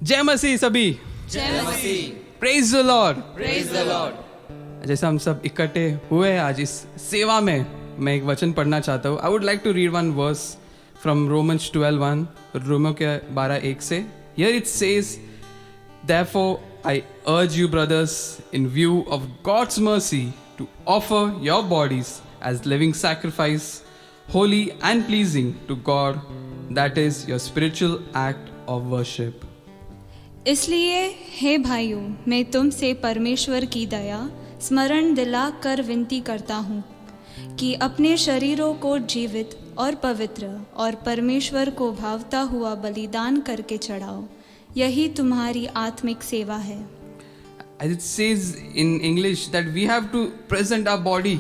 जय मसीह सभी, जय मसीह। Praise the Lord. Praise the Lord. जैसे हम सब इकट्ठे हुए हैं आज इस सेवा में, मैं एक वचन पढ़ना चाहता हूँ. I would like to read one verse from Romans 12:1, रोमियो के 12:1 से. Here it says, therefore I urge you brothers in view of God's mercy to offer your bodies as living sacrifice, holy and pleasing to God, that is your spiritual act of worship. इसलिए हे भाइयों, मैं तुमसे परमेश्वर की दया स्मरण दिला कर विनती करता हूँ कि अपने शरीरों को जीवित और पवित्र और परमेश्वर को भावता हुआ बलिदान करके चढ़ाओ, यही तुम्हारी आत्मिक सेवा है. As it says in English that we have to present our body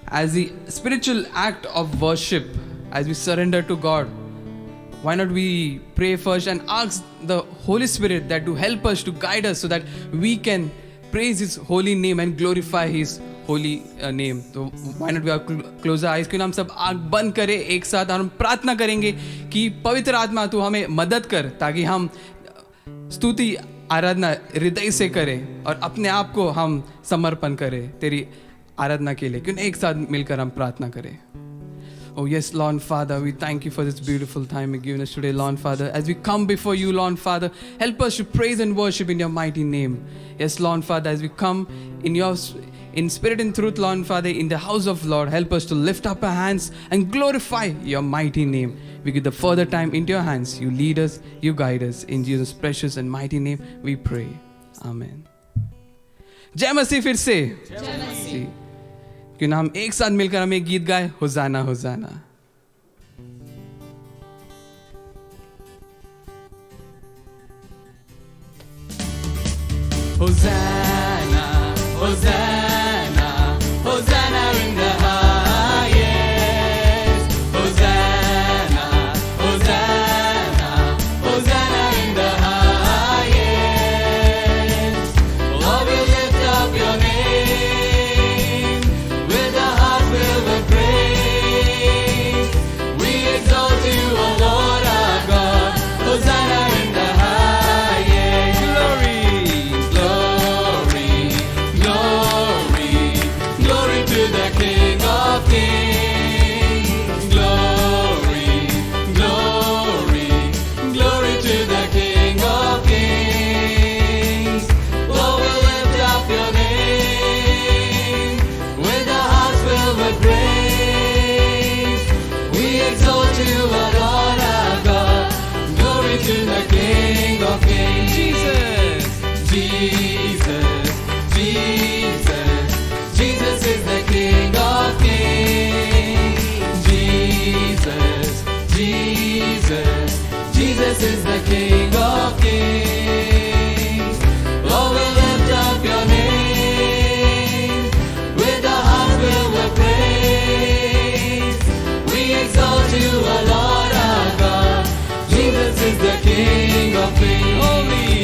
as the spiritual act of worship as we surrender to God. Why not we pray first and ask the Holy Spirit that to help us, to guide us so that we can praise His holy name and glorify His holy name. So why not we close our eyes? क्यों ना हम सब आँख बंद करें एक साथ और हम प्रार्थना करेंगे कि पवित्र आत्मा तू हमें मदद कर ताकि हम स्तुति आराधना हृदय से करें और अपने आप को हम समर्पण करें तेरी आराधना के लिए. क्यों एक साथ मिलकर हम प्रार्थना करें. Oh yes, Lord Father, we thank you for this beautiful time you've given us today, Lord Father. As we come before you, Lord Father, help us to praise and worship in your mighty name. Yes, Lord Father, as we come in spirit and truth, Lord Father, in the house of Lord, help us to lift up our hands and glorify your mighty name. We give the further time into your hands. You lead us, you guide us. In Jesus' precious and mighty name, we pray. Amen. जय मसीह. फिर से जय मसीह. क्यों ना हम एक साथ मिलकर हम एक गीत गाए, होजाना होजाना. होजाना होजाना होजाना in the highest. होजाना होजाना होजाना in the highest. Lord, we lift up your name. With a heart filled with praise, we exalt you, O Lord our God. Hosanna in the highest. Glory, glory, glory, glory to the King of Kings. Glory, glory, glory to the King of Kings. Lord, we lift up your name. With a heart filled with praise, we exalt you, O Lord our God. Glory to the King of Kings. Jesus, Jesus, Jesus, Jesus is the King of Kings. Jesus, Jesus, Jesus is the King of Kings. Lord, we lift up your name. With a heart filled with praise, we exalt you, O Lord our God. Jesus is the King of Kings. Holy,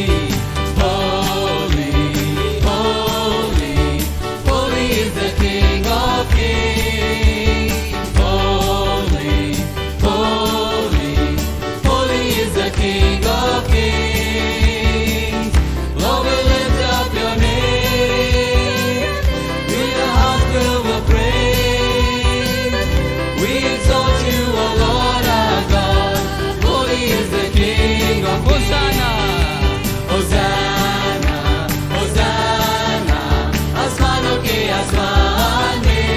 holy, holy, holy is the King of Kings. Holy, holy, holy is the King of Kings. Lord, we lift up your name. With a heart filled with praise, we exalt you, O Lord our God. Holy is the King of Hosanna, Hosanna, Hosanna, आसमानों के आसमान में.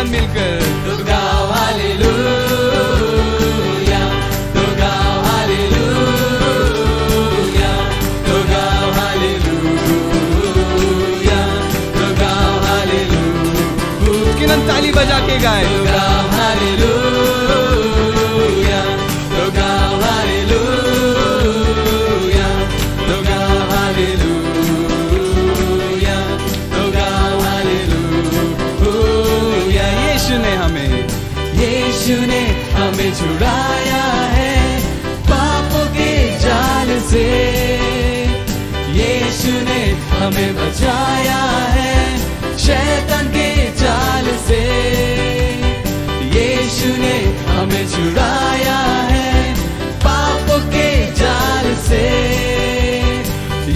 साथ मिलकर तो गाओ hallelujah, तो गाओ हालेलुया, तो गाओ हालेलुया, तो गाओ हालेलुया, किरण ताली बजा के गाए। तो गाओ हालेलुया, तो गाओ हालेलुया, तो गाओ हालेलुया, तो गाओ हालेलुया। यीशु ने हमें छुड़ाया है पापों के जाल से, यीशु ने हमें बचाया है शैतान के जाल से, यीशु ने हमें छुड़ाया है पापों के जाल से,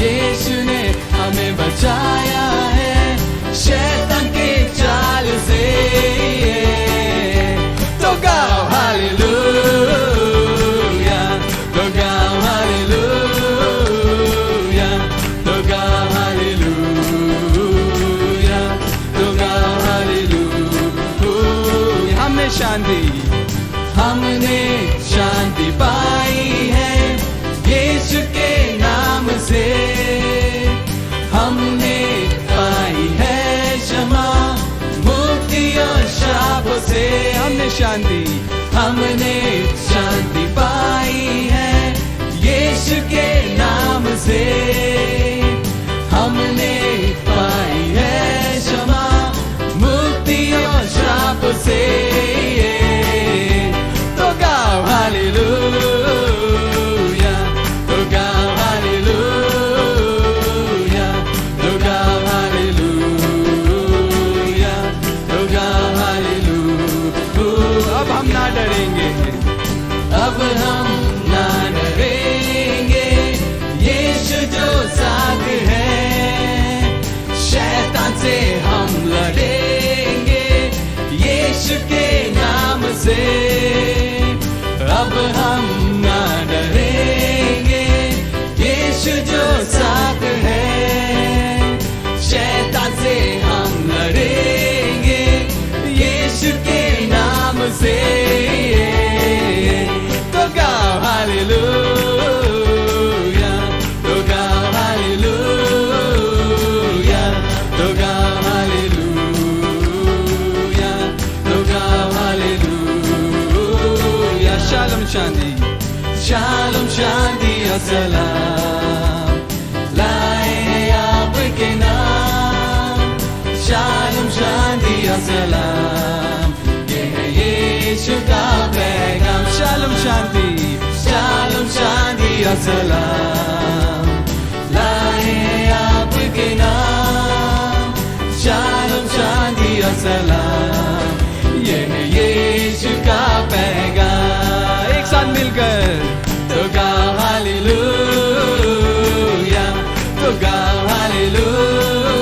यीशु ने हमें बचाया है शैतान के जाल से। तो गाओ हालेलुया, तो गाओ हालेलुया, तो गाओ हालेलुया, तो गाओ हालेलुया। हमने शांति पाई है यीशु के नाम से, हमने पाई है क्षमा मुक्ति और शापों से, हमने शांति पाई है यीशु के नाम से, हमने पाई है क्षमा मुक्ति और शापों से। तो गाओ हालेलुया, तो गाओ हालेलुया, तो गाओ हालेलुया, तो गाओ हालेलुया। अब हम ना डरेंगे, अब हम ना डरेंगे, यीशु जो साथ है, शैतान से हम लड़ेंगे यीशु के नाम से। अब हम ना डरेंगे, यीशु जो साथ है, शैतान से हम लड़ेंगे यीशु के नाम से। तो गाओ हालेलुया, तो गाओ हालेलुया, तो गाओ हालेलुया, तो गाओ हालेलुया। शालोम शांति, शालोम शांति और सलाम लाए हैं आपके नाम, शालोम शांति और सलाम, ये है यीशु का पैगाम। शालोम शांति, शालोम शांति और सलाम लाए हैं आपके नाम, शालोम शांति और सलाम, ये है यीशु का पैगाम। एक साथ मिलकर तो गाओ हालेलुया, तो गाओ हालेलुया,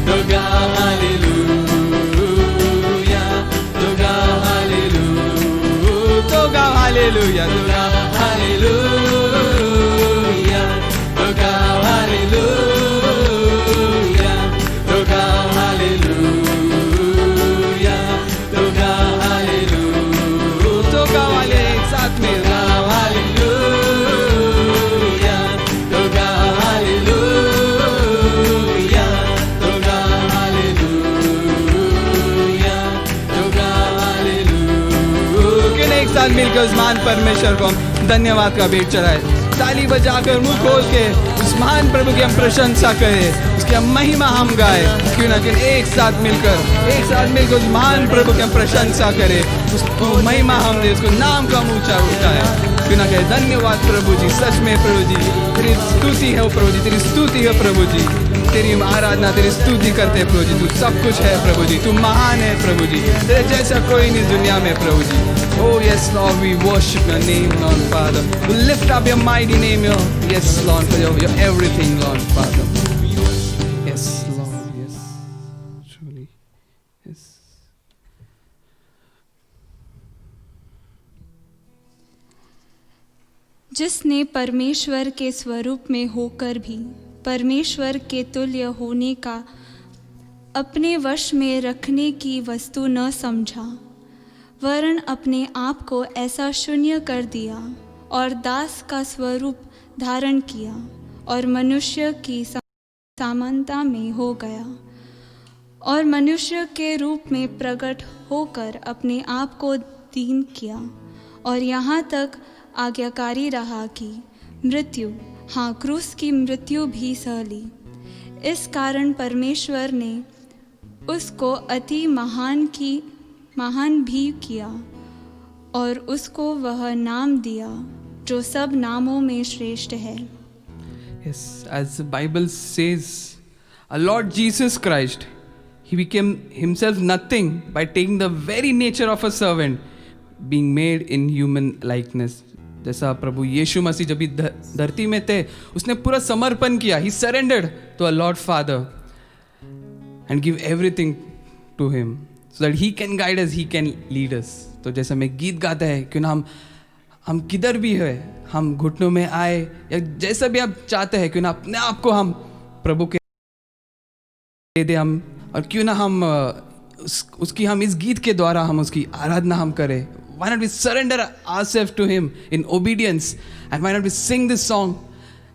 तो गाओ हालेलुया, तो गाओ हालेलुया, तो गाओ हालेलुया, तो गाओ हालेलुया, तो गाओ हालेलुया, तो गाओ हालेलुया, तो गाओ हालेलुया, तो गाओ हाले एक साथ में गाओ हालेलुया, तो गाओ हालेलुया, तो गाओ हालेलुया, तो गाओ हालेलुया। क्यों नहीं एक साथ मिलकर उस महान परमेश्वर को हम धन्यवाद का भेंट चढ़ाए, ताली बजाकर मुंह खोल के उस महान प्रभु की हम प्रशंसा करें, उसकी हम महिमा हम गाए। क्यों ना एक साथ मिलकर उस महान प्रभु की हम प्रशंसा करें, उसको महिमा हम दे, उसको नाम का हम ऊंचा उठाए। क्यों ना कहे धन्यवाद प्रभु जी, सच में प्रभु जी तेरी स्तुति है प्रभु जी, तेरी स्तुति है प्रभु जी, तेरी आराधना तेरी स्तुति करते हैं प्रभु जी। तू सब कुछ है प्रभु जी, तू महान है प्रभु जी, तेरे जैसा कोई नहीं दुनिया में प्रभु जी। Oh yes Lord, we worship your name Lord Father, we lift up your mighty name Lord. Yes Lord, for your everything Lord Father. Yes Lord, yes truly, yes. जिसने परमेश्वर के स्वरूप में होकर भी परमेश्वर के तुल्य होने का अपने वश में रखने की वस्तु न समझा, वरन अपने आप को ऐसा शून्य कर दिया और दास का स्वरूप धारण किया और मनुष्य की समानता में हो गया और मनुष्य के रूप में प्रकट होकर अपने आप को दीन किया और यहाँ तक आज्ञाकारी रहा कि मृत्यु, हाँ क्रूस की मृत्यु भी सह ली। इस कारण परमेश्वर ने उसको अति महान भी किया और उसको वह नाम दिया जो सब नामों में श्रेष्ठ है। Yes, as the Bible says, our Lord Jesus Christ, He became Himself nothing by taking the very nature of a servant, being made in human likeness. जैसा प्रभु यीशु मसीह जब भी धरती में थे, उसने पूरा समर्पण किया. He surrendered to our Lord Father and give everything to Him so that He can guide us, He can lead us. तो जैसा मैं गीत गाता है, क्यों ना हम किधर भी है, हम घुटनों में आए या जैसा भी आप चाहते हैं, क्यों ना अपने आप को हम प्रभु के दे दे हम, और क्यों ना हम उसकी हम इस गीत के द्वारा हम उसकी आराधना हम करें. Why not we surrender ourselves to Him in obedience, and why not we sing this song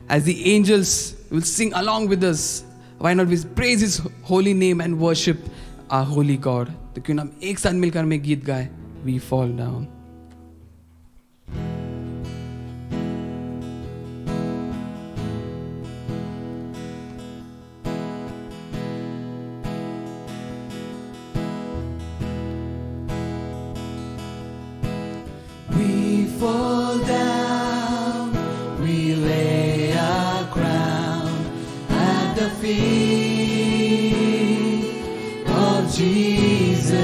as the angels will sing along with us. Why not we praise His holy name and worship our holy God. तो क्यों ना हम एक साथ मिलकर में गीत गाए, We Fall Down. We fall down, we lay our crown at the feet of Jesus.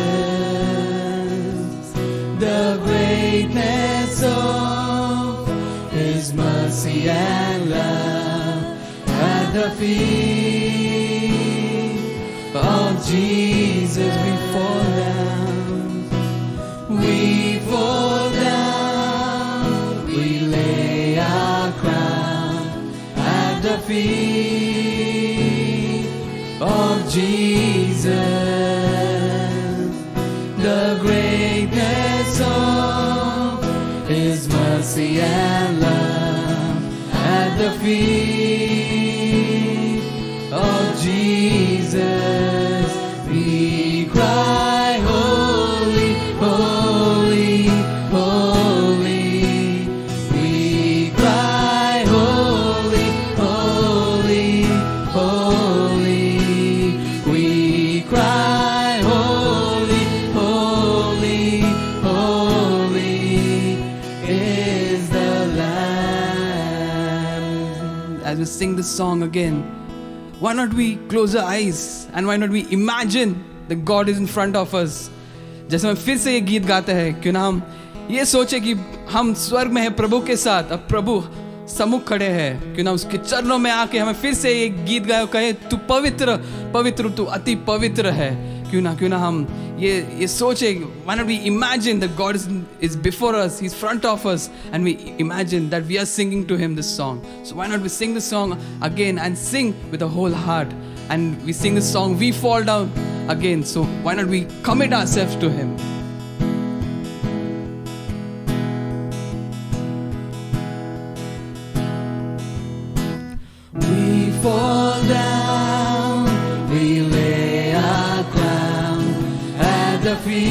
The greatness of His mercy and love at the feet of Jesus. We fall down, we fall down, we lay our crown at the feet of Jesus. The greatness of His mercy and love at the feet of Jesus. We cry, holy, holy, holy. We cry, holy, holy, holy. We cry, holy, holy, holy is the Lamb. As we sing this song again, why not we close our eyes and why not we imagine that God is in front of us. जैसे हम फिर से ये गीत गाते हैं, क्यों ना हम ये सोचे कि हम स्वर्ग में हैं प्रभु के साथ, अब प्रभु सम्मुख खड़े हैं, क्यों ना उसके चरणों में आके हमें फिर से ये गीत गाए, कहे तू पवित्र पवित्र, तू अति पवित्र है. क्यों ना हम ये सोचे, why not we imagine that God is before us, He's front of us, and we imagine that we are singing to Him this song. So why not we sing this song again and sing with a whole heart, and we sing this song, We Fall Down again. So why not we commit ourselves to Him. We fall down, we lay our crown at the feet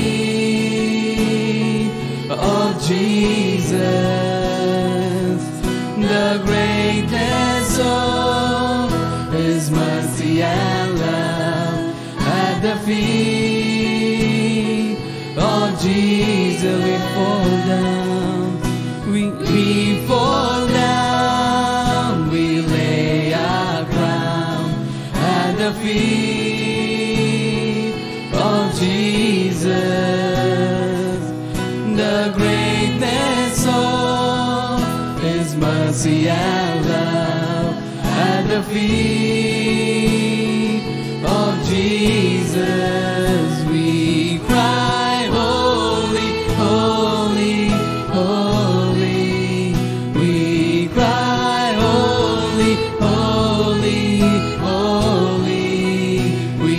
of Jesus. The greatness of His mercy and love at the feet of Jesus. We fall down, we fall down, we lay our crown at the feet of Jesus. The greatness of His mercy and love at the feet of Jesus. We cry, holy, holy, holy. We cry, holy, holy, holy. We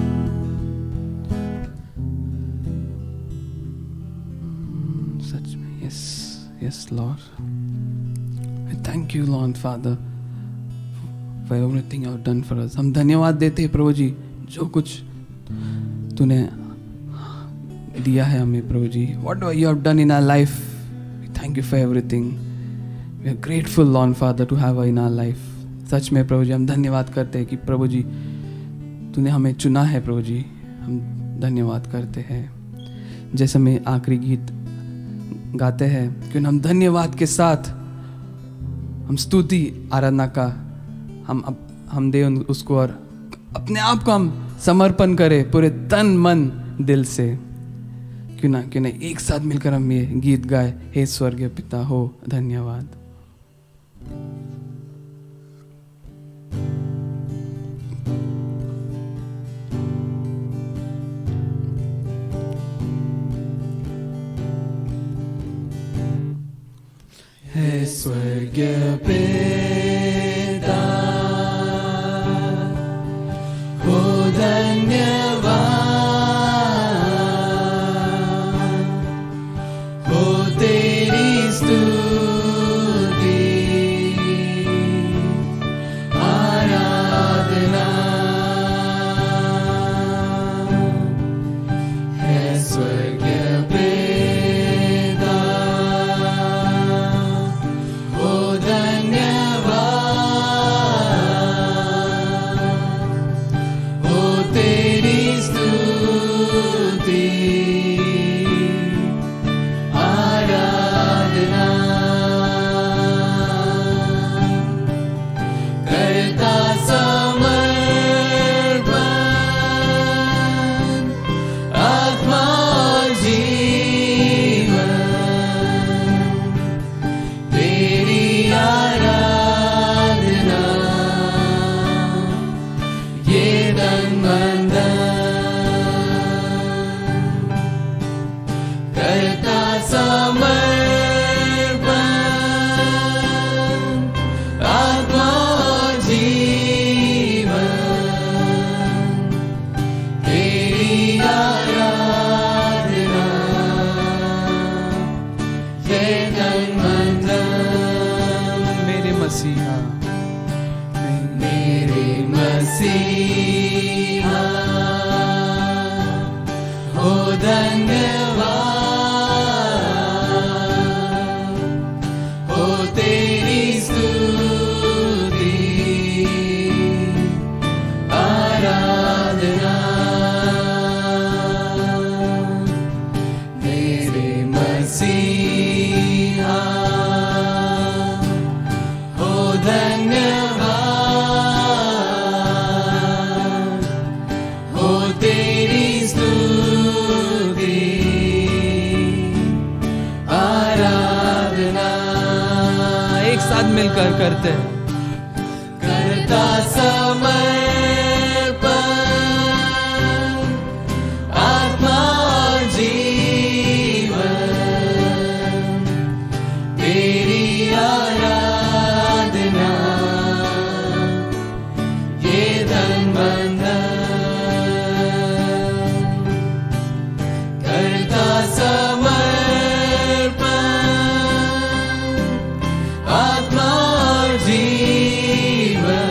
Thank you, Lord Father, for everything you have done for us. हम धन्यवाद देते हैं प्रभु जी, जो कुछ तूने दिया है हमें प्रभु जी. Whatever you have done in our life, we thank you for everything. We are grateful, Lord Father, to have in our life. सच में प्रभु जी हम धन्यवाद करते हैं कि प्रभु जी तूने हमें चुना है प्रभु जी. हम धन्यवाद करते हैं. जैसे में आखिरी गीत गाते हैं, क्यों हम धन्यवाद के साथ हम स्तुति आराधना का हम दे उसको, और अपने आप को हम समर्पण करें पूरे तन मन दिल से. क्यों ना एक साथ मिलकर हम ये गीत गाए. हे स्वर्गीय पिता हो धन्यवाद. हे स्वर्गीय पिता हो धन्यवाद, हो तेरी स्तुति आराधना. हे स्वर्गीय पिता हो धन्यवाद, हो तेरी स्तुति आराधना. करता समर्पण आत्मा जीवन, तेरी आराधना ये तन मन धन. करता समर्पण आत्मा जीवन, तेरी आराधना ये तन मन धन. मेरे मसीहा, मेरे मसीहा हो धन्यवाद, हो तेरी स्तुति आराधना. मेरे मसीहा हो धन्यवाद, हो तेरी स्तुति आराधना. एक साथ मिलकर करते हैं. करता समर्पण आत्मा जीवन, तेरी आराधना ये तन मन धन. करता समर्पण आत्मा जीवन,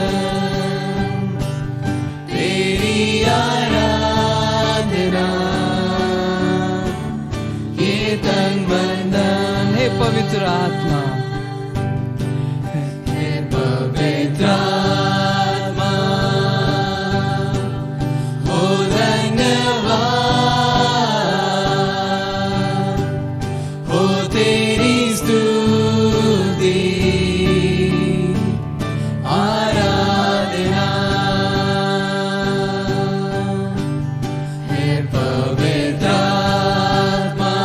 तेरी आराधना ये तन मन धन. हे पवित्र आत्मा, हे पवित्र आत्मा हो धन्यवाद, हो तेरी स्तुति आराधना. हे पवित्र आत्मा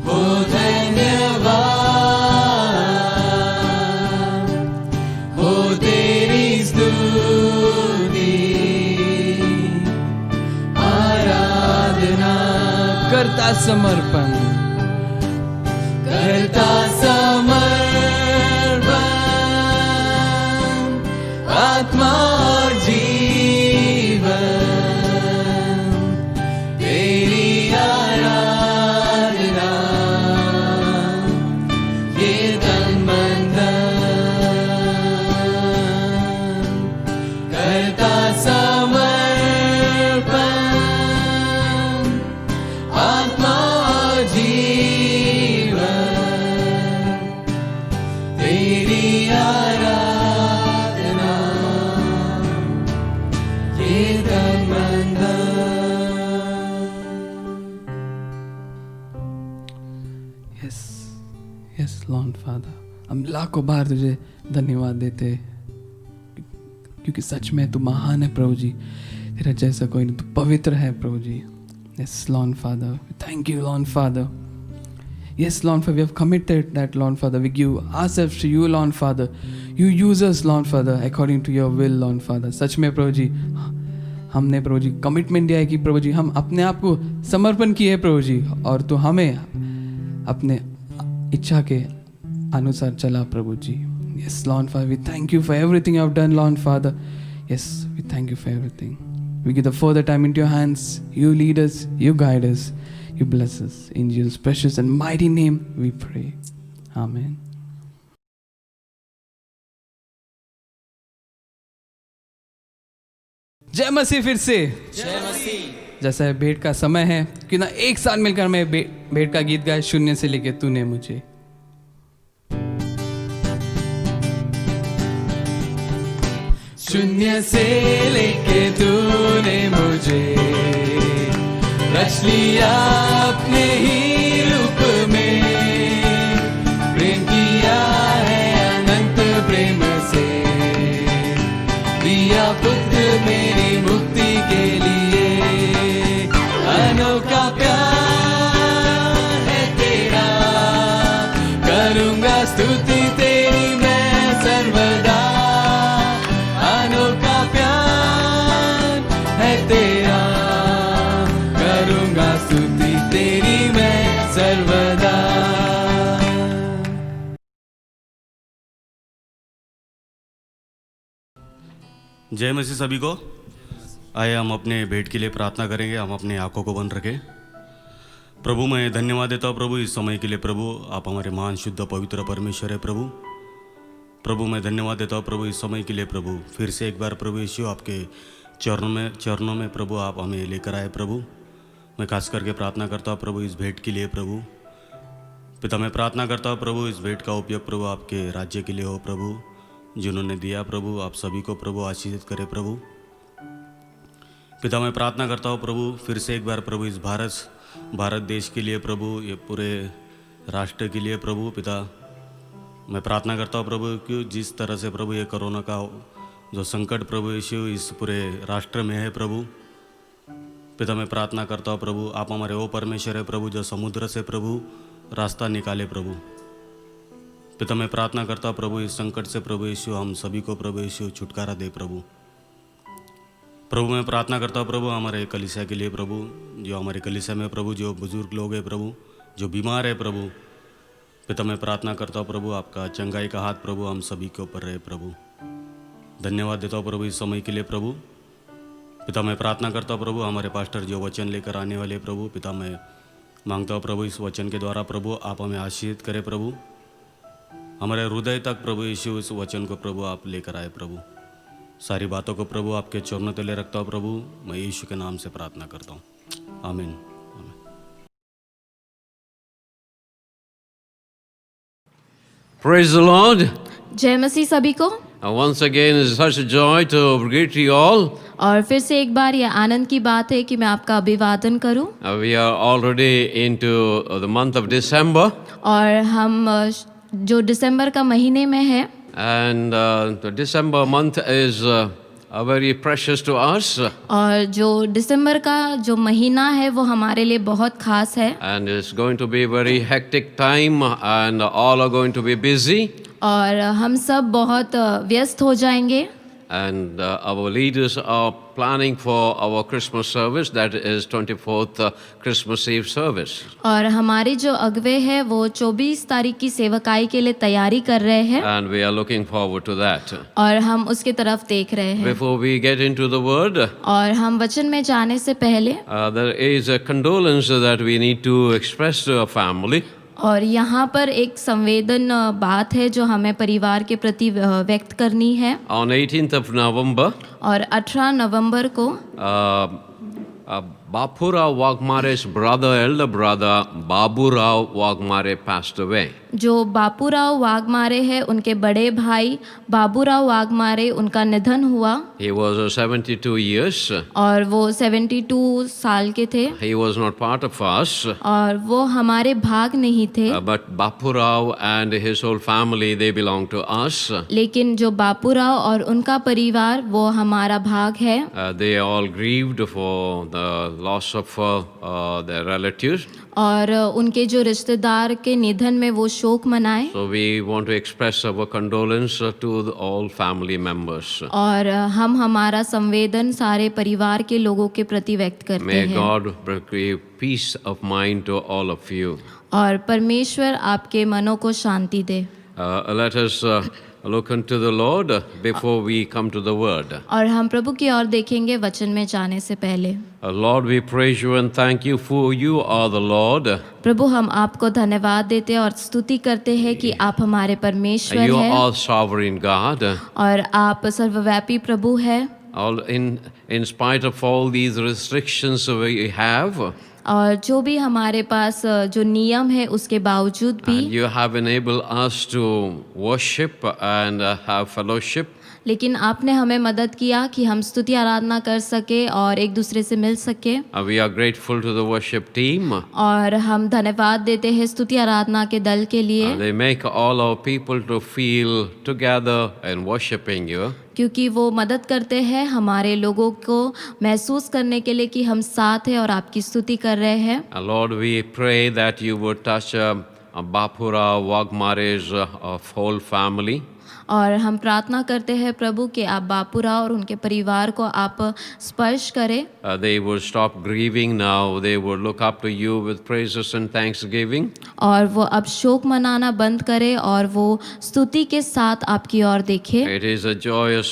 हो धन्यवाद, हो तेरी स्तुति आराधना. करता समर्पण करता समर्पण आत्मा जीवन, तेरी आराधना ये तन यस लॉर्ड फादर, हम लाखों बार तुझे धन्यवाद देते क्योंकि सच में तू महान है प्रभु जी, तेरा जैसा कोई नहीं, तू पवित्र है प्रभु जी. Yes Lord Father, thank you Lord Father. Yes, Lord Father, we have committed that, Lord Father. We give ourselves to you, Lord Father. You use us, Lord Father, according to your will, Lord Father. सच में प्रभु जी हमने प्रभु जी commitment दिया है कि प्रभु जी हम अपने आप को समर्पण किए हैं प्रभु जी, और तो हमें अपने इच्छा के अनुसार चला प्रभु जी. Yes, Lord Father, we thank you for everything you have done, Lord Father. Yes, we thank you for everything. We give the further time into your hands. You lead us, you guide us. You bless us. In Jesus' precious and mighty name we pray. Amen. जय मसीह. फिर से जय मसीह. जैसा है भेंट का समय है, क्यों ना एक साथ मिलकर मैं भेंट का गीत गाए, शून्य से लेके तूने मुझे. शून्य से लेके तूने मुझे रच लिया अपने ही रूप में, प्रेम किया है अनंत प्रेम से, दिया पुत्र मेरी मुक्ति के लिए. अनोखा प्यार है तेरा, करूंगा स्तुति तेरी मैं सर्वदा. अनोखा प्यार है तेरा, करूंगा स्तुति तेरी मैं सर्वदा. जय मसीह सभी को. आइए हम अपने भेंट के लिए प्रार्थना करेंगे. हम अपने आंखों को बंद रखें. प्रभु मैं धन्यवाद देता हूँ प्रभु इस समय के लिए. प्रभु आप हमारे महान शुद्ध पवित्र परमेश्वर है प्रभु. प्रभु मैं धन्यवाद देता हूँ प्रभु इस समय के लिए. प्रभु फिर से एक बार प्रभु यीशु आपके चरणों में प्रभु आप हमें लेकर आए प्रभु. मैं खास करके प्रार्थना करता हूँ प्रभु इस भेंट के लिए प्रभु. पिता मैं प्रार्थना करता हूँ प्रभु इस भेंट का उपयोग प्रभु आपके राज्य के लिए हो प्रभु. जिन्होंने दिया प्रभु आप सभी को प्रभु आशीषित करे प्रभु. पिता मैं प्रार्थना करता हूँ प्रभु फिर से एक बार प्रभु इस भारत देश के लिए प्रभु, ये पूरे राष्ट्र के लिए प्रभु. पिता मैं प्रार्थना करता हूँ प्रभु कि जिस तरह से प्रभु ये कोरोना का जो संकट प्रभु यीशु इस पूरे राष्ट्र में है प्रभु. पिता मैं प्रार्थना करता हूँ प्रभु आप हमारे वो परमेश्वर है प्रभु जो समुद्र से प्रभु रास्ता निकाले प्रभु. पिता मैं प्रार्थना करता हूँ प्रभु इस संकट से प्रभु यीशु हम सभी को प्रभु यीशु छुटकारा दे प्रभु. प्रभु मैं प्रार्थना करता हूँ प्रभु हमारे कलीसिया के लिए प्रभु, जो हमारे कलीसिया में प्रभु जो बुजुर्ग लोग हैं प्रभु, जो बीमार है प्रभु. पिता मैं प्रार्थना करता हूँ प्रभु आपका चंगाई का हाथ प्रभु हम सभी के ऊपर रहे प्रभु. धन्यवाद देता हूँ प्रभु इस समय के लिए प्रभु. पिता मैं प्रार्थना करता हूँ प्रभु हमारे पास्टर जो वचन लेकर आने वाले प्रभु. पिता मैं मांगता हूँ प्रभु इस वचन के द्वारा प्रभु आप हमें आशीषित करें प्रभु. हमारे हृदय तक प्रभु यीशु इस वचन को प्रभु आप लेकर आए प्रभु. सारी बातों को प्रभु आपके चरणों तले रखता हूँ प्रभु. मैं यीशु के नाम से प्रार्थना करता हूँ. आमीन. Praise the Lord. जय मसीह सभी को. Once again, it's such a joy to greet you all. और फिर से एक बार यह आनंद की बात है कि मैं आपका अभिवादन करूं. We are already into the month of December. और हम जो दिसंबर का महीने में है. And the December month is very precious to us. और जो दिसंबर का जो महीना है वो हमारे लिए बहुत खास है. And it's going to be very hectic time and all are going to be busy. और हम सब बहुत व्यस्त हो जाएंगे. And our leaders are planning for our Christmas service, that is 24th Christmas Eve service. और हमारे जो अगुवे हैं वो 24 तारीख की सेवकाई के लिए तैयारी कर रहे हैं. And we are looking forward to that. और हम उसकी तरफ देख रहे हैं. Before we get into the word, और हम वचन में जाने से पहले there is a condolence that we need to express to our family. और यहाँ पर एक संवेदन बात है जो हमें परिवार के प्रति व्यक्त करनी है. On 18th of November, और 18 नवंबर को Bapurao Wagmare's brother, elder brother Baburao Wagmare passed away. जो बापूराव वाघमारे हैं उनके बड़े भाई बाबूराव वाघमारे उनका निधन हुआ He was 72 years. और वो 72 साल के थे He was not part of us. और वो हमारे भाग नहीं थे But Bapurao and his whole family, they belong to us. लेकिन जो बापूराव और उनका परिवार वो हमारा भाग है They all grieved for the loss of their relatives. और उनके जो रिश्तेदार के निधन में वो शोक मनाए So we want to express our condolence to all family members. और हम हमारा संवेदन सारे परिवार के लोगों के प्रति व्यक्त करते May हैं God bring peace of mind to all of you. और परमेश्वर आपके मनों को शांति दे Let us look unto the Lord before we come to the word. और हम प्रभु की ओर देखेंगे वचन में जाने से पहले Lord, we praise you and thank you for you are the Lord. प्रभु हम आपको धन्यवाद देते हैं और स्तुति करते हैं कि आप हमारे परमेश्वर You हैं are sovereign God. और आप सर्वव्यापी प्रभु हैं All in spite of all these restrictions we have, और जो भी हमारे पास जो नियम है उसके बावजूद भी and you have enabled us to worship and have fellowship. लेकिन आपने हमें मदद किया कि हम स्तुति आराधना कर सके और एक दूसरे से मिल सके We are grateful to the worship team. और हम धन्यवाद देते हैं स्तुति आराधना के दल के लिए They make all our people to feel together and worshiping you. क्योंकि वो मदद करते हैं हमारे लोगों को महसूस करने के लिए कि हम साथ हैं और आपकी स्तुति कर रहे हैं Lord, we pray that you would touch Bapura Wagmare's whole family. और हम प्रार्थना करते हैं प्रभु कि आप बापूरा और उनके परिवार को आप स्पर्श करें They would stop grieving now. They would look up to you with praises and thanksgiving. और वो अब शोक मनाना बंद करें और वो स्तुति के साथ आपकी ओर देखें It is a joyous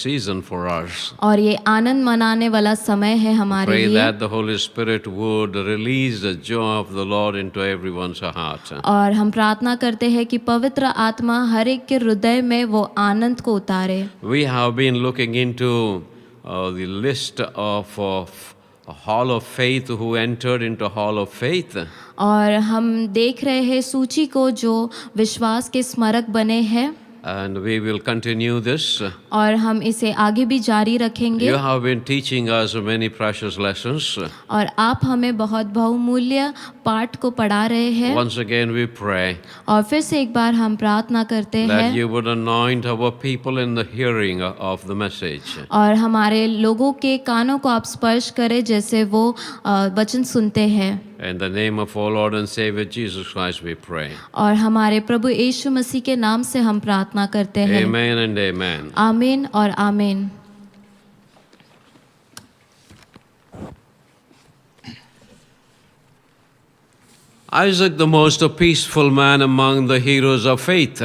season for us. और ये आनंद मनाने वाला समय है हमारे Pray लिए that the Holy Spirit would release the joy of the Lord into everyone's heart. और हम प्रार्थना करते हैं कि पवित्र आत्मा हर एक के हृदय में वो आनंद को उतारे We have been looking into the list of Hall of Faith who entered into Hall of Faith. और हम देख रहे हैं सूची को जो विश्वास के स्मारक बने हैं And we will continue this. और हम इसे आगे भी जारी रखेंगे You have been teaching us many precious lessons. और आप हमें बहुत बहुमूल्य पाठ को पढ़ा रहे हैं Once again we pray और फिर से एक बार हम प्रार्थना करते that हैं you would anoint our people in the hearing of the message. और हमारे लोगों के कानों को आप स्पर्श करें जैसे वो वचन सुनते हैं In the name of our Lord and Savior Jesus Christ we pray. और हमारे प्रभु यीशु मसीह के नाम से हम प्रार्थना करते हैं Amen and amen. आमीन और आमीन Isaac, the most peaceful man among the heroes of faith.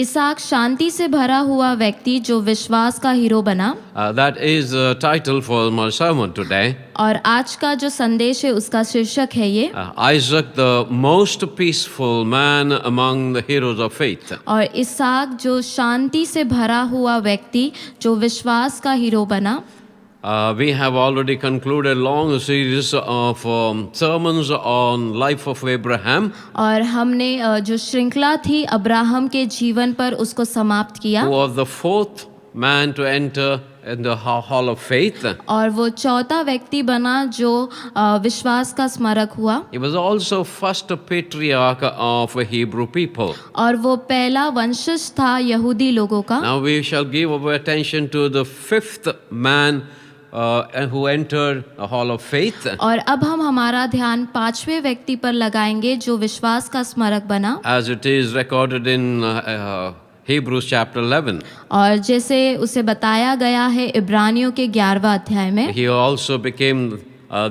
इसहाक शांति से भरा हुआ व्यक्ति जो विश्वास का हीरो बना That is the title for my sermon today. और आज का जो संदेश है उसका शीर्षक है ये Isaac, the most peaceful man among the heroes of faith. और इसहाक जो शांति से भरा हुआ व्यक्ति जो विश्वास का हीरो बना We have already concluded a long series of sermons on life of Abraham, और हमने जो श्रृंखला थी अब्राहम के जीवन पर उसको समाप्त किया who was the fourth man to enter in the Hall of Faith. और वो चौथा व्यक्ति बना जो विश्वास का स्मारक हुआ He was also first patriarch of Hebrew people. और वो पहला वंशज था यहूदी लोगों का Now we shall give our attention to the fifth man who entered the Hall of Faith. और अब हम हमारा ध्यान पांचवें व्यक्ति पर लगाएंगे जो विश्वास का स्मारक बना As it is recorded in Hebrews chapter 11. और जैसे उसे बताया गया है इब्रानियों के 11वां अध्याय में He also became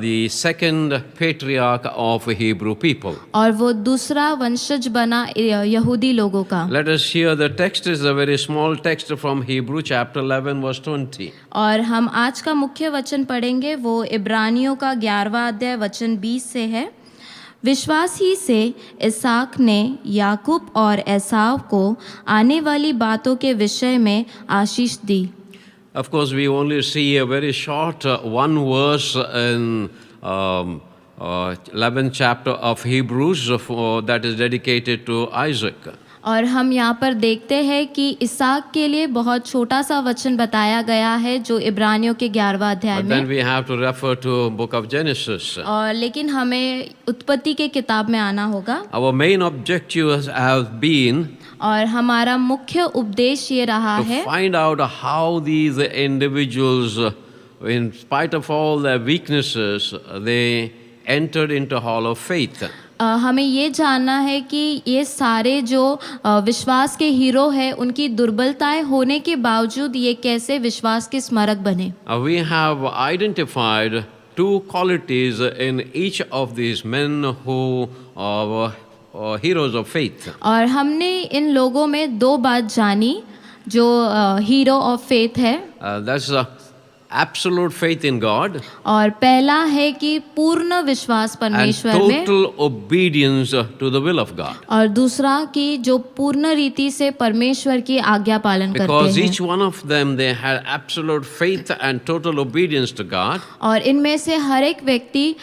the second patriarch of Hebrew people. और वो दूसरा वंशज बना यहूदी लोगों का Let us hear the text is a very small text from Hebrew chapter 11 verse 20. और हम आज का मुख्य वचन पढ़ेंगे वो इब्रानियों का 11वां अध्याय वचन 20 से है विश्वास ही से इसहाक ने याकूब और एसाव को आने वाली बातों के विषय में आशीष दी Of course, we only see a very short one verse in 11th chapter of Hebrews that is dedicated to Isaac. और हम यहाँ पर देखते हैं कि इसहाक के लिए बहुत छोटा सा वचन बताया गया है जो इब्रानियों के 11वां अध्याय But then में। we have to refer to book of Genesis. और लेकिन हमें उत्पत्ति के किताब में आना होगा। Our main objectives have been और हमारा मुख्य उपदेश ये रहा to है find out how these individuals, in spite of all their weaknesses, they entered into hall of faith. हमें ये जानना है कि ये सारे जो विश्वास के हीरो हैं उनकी दुर्बलताएं होने के बावजूद ये कैसे विश्वास के स्मारक बने। We have identified two qualities in each of these men who are heroes of faith. और हमने इन लोगों में दो बात जानी जो हीरो ऑफ फेथ है। That's absolute faith in God और पहला है कि पूर्ण विश्वास and परमेश्वर में, total obedience to the will of God. और दूसरा कि जो पूर्ण रीति से परमेश्वर की आज्ञा पालन Because करते each हैं। one of them, they had absolute faith and total obedience to God. और इनमें से हर एक व्यक्ति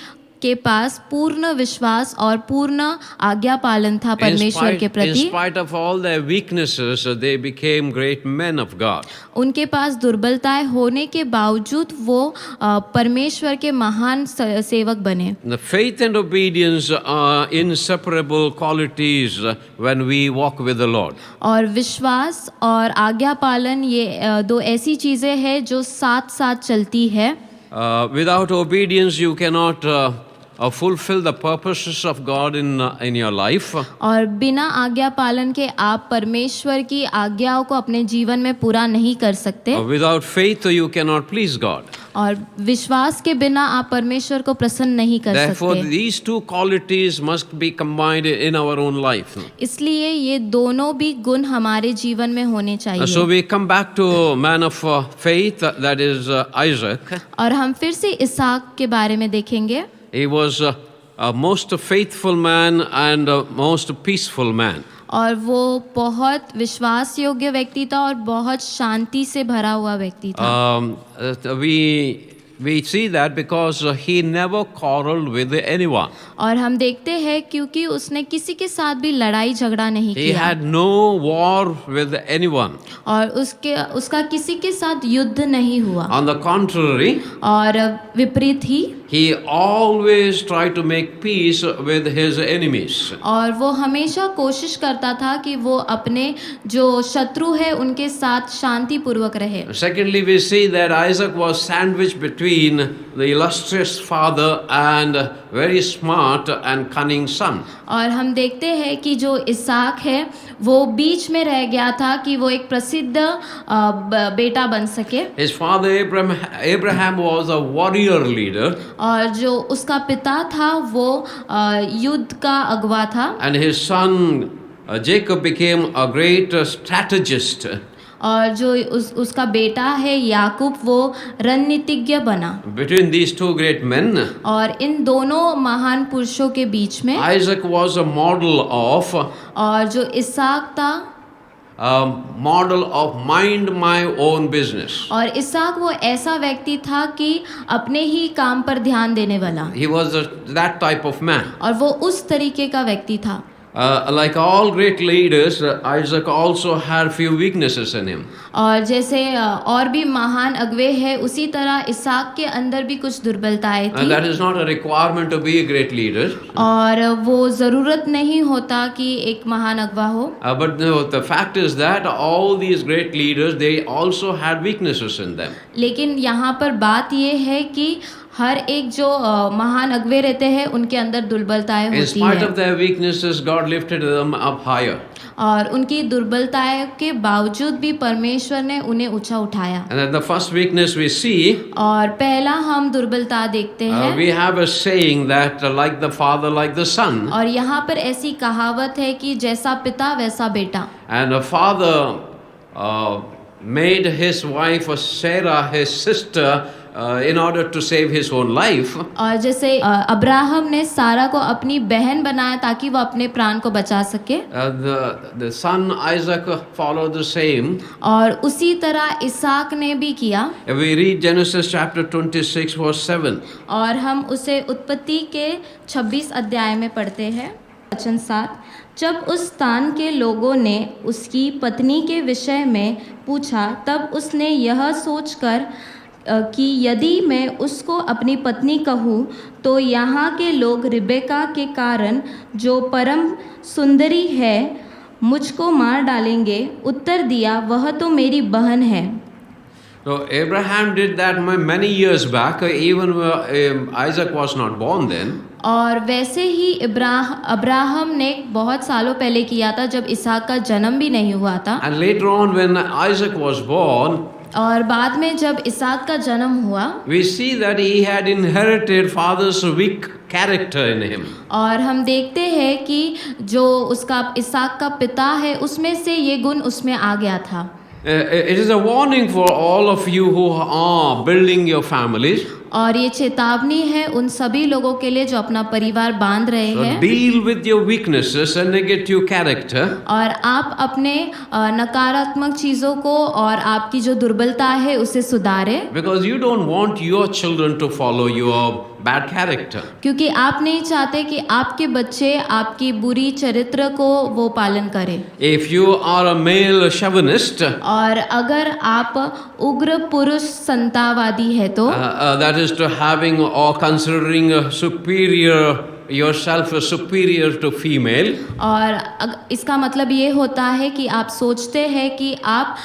के पास पूर्ण विश्वास और पूर्ण आज्ञा पालन था परमेश्वर के In प्रति। spite of all their weaknesses, they became great men of God. उनके पास दुर्बलताएं होने के बावजूद वो परमेश्वर के महान सेवक बने। The faith and obedience are inseparable qualities when we walk with the Lord. और विश्वास और आज्ञा पालन ये दो ऐसी चीजें हैं जो साथ साथ चलती है। Without obedience, you cannot fulfill the purposes of God in your life. और बिना आज्ञा पालन के आप परमेश्वर की आज्ञाओं को अपने जीवन में पूरा नहीं कर सकते। Without faith, you cannot please God. और विश्वास के बिना आप परमेश्वर को प्रसन्न नहीं कर Therefore, सकते। these two qualities must be combined in our own life. इसलिए ये दोनों भी गुण हमारे जीवन में होने So चाहिए। we come back to man of faith, that is Isaac. और हम फिर से इसहाक के बारे में देखेंगे। He was a most faithful man and a most peaceful man. और वो बहुत विश्वास योग्य व्यक्ति था और बहुत शांति से भरा हुआ व्यक्ति था। We see that because he never quarreled with anyone. और हम देखते हैं क्योंकि उसने किसी के साथ भी लड़ाई झगड़ा नहीं He किया had no war with anyone. और उसका किसी के साथ युद्ध नहीं हुआ। On the contrary, और विपरीत ही he always tried to make peace with his enemies. और वो हमेशा कोशिश करता था कि वो अपने जो शत्रु है उनके साथ शांति पूर्वक रहे। Secondly, we see that Isaac was sandwiched between the illustrious father and very smart and cunning son. और हम देखते हैं कि जो इसहाक है वो बीच में रह गया था कि वो एक प्रसिद्ध बेटा बन सके। His father Abraham was a warrior leader. और जो उसका पिता था वो युद्ध का अगवा था। And his son Jacob became a great strategist. और जो उसका बेटा है याकूब वो रणनीतिज्ञ बना। Between these two great men, और इन दोनों महान पुरुषों के बीच में Isaac was a model of और जो इसहाक था mind my own business. और इसहाक वो ऐसा व्यक्ति था कि अपने ही काम पर ध्यान देने वाला। He was that type of man. और वो उस तरीके का व्यक्ति था। Like all great leaders, Isaac also had few weaknesses in him. और जैसे और भी महान अगवे हैं उसी तरह इसहाक के अंदर भी कुछ दुर्बलताएं थी। And that is not a requirement to be a great leader. और वो ज़रूरत नहीं होता कि एक महान अगवा हो। But the fact is that all these great leaders, they also had weaknesses in them. लेकिन यहाँ पर बात ये है कि हर एक जो महान अगवे रहते हैं उनके अंदर दुर्बलताएं In होती spite हैं। of their weaknesses, God lifted them up higher. और उनकी दुर्बलताएं के बावजूद भी परमेश्वर ने उन्हें ऊंचा उठाया। And then the first weakness we see, और पहला हम दुर्बलता देखते हैं। we have a saying that like the father, like the son. और यहाँ पर ऐसी कहावत है कि जैसा पिता वैसा बेटा। And the father made his wife Sarah, his sister, in order to save his own life. और जैसे अब्राहम ने सारा को अपनी बहन बनाया ताकि वो अपने प्राण को बचा सके, The son Isaac followed the same. और उसी तरह इसहाक ने भी किया। We read Genesis chapter 26 verse 7. और हम उसे उत्पत्ति के 26 अध्याय में पढ़ते हैं, वचन 7। जब उस स्थान के लोगों ने उसकी पत्नी के विषय में पूछा, तब उसने यह सोचकर कि यदि मैं उसको अपनी पत्नी कहूँ तो यहाँ के लोग रिबेका के कारण, जो परम सुंदरी है, मुझको मार डालेंगे। उत्तर दिया, वह तो मेरी बहन है। So Abraham did that many years back, even Isaac was not born then. और वैसे ही अब्राहम ने बहुत सालों पहले किया था, जब इसहाक का जन्म भी नहीं हुआ था। And later on when Isaac was born, और बाद में जब इसहाक का जन्म हुआ, we see that he had inherited father's weak character in him. और हम देखते हैं कि जो उसका इसहाक का पिता है, उसमें से ये गुण उसमें आ गया था। It is a warning for all of you who are building your families. और ये चेतावनी है उन सभी लोगों के लिए जो अपना परिवार बांध रहे So हैं। deal with your weaknesses and negative character. और आप अपने नकारात्मक चीज़ों को और आपकी जो दुर्बलता है उसे सुधारें, Because you don't want your children to follow your bad character. क्योंकि आप नहीं चाहते कि आपके बच्चे आपकी बुरी चरित्र को वो पालन करें। If you are a male chauvinist, और अगर आप उग्र पुरुष संतावादी है तो that is to having or considering a superior yourself as superior to female, और इसका मतलब ये होता है कि आप सोचते हैं कि आप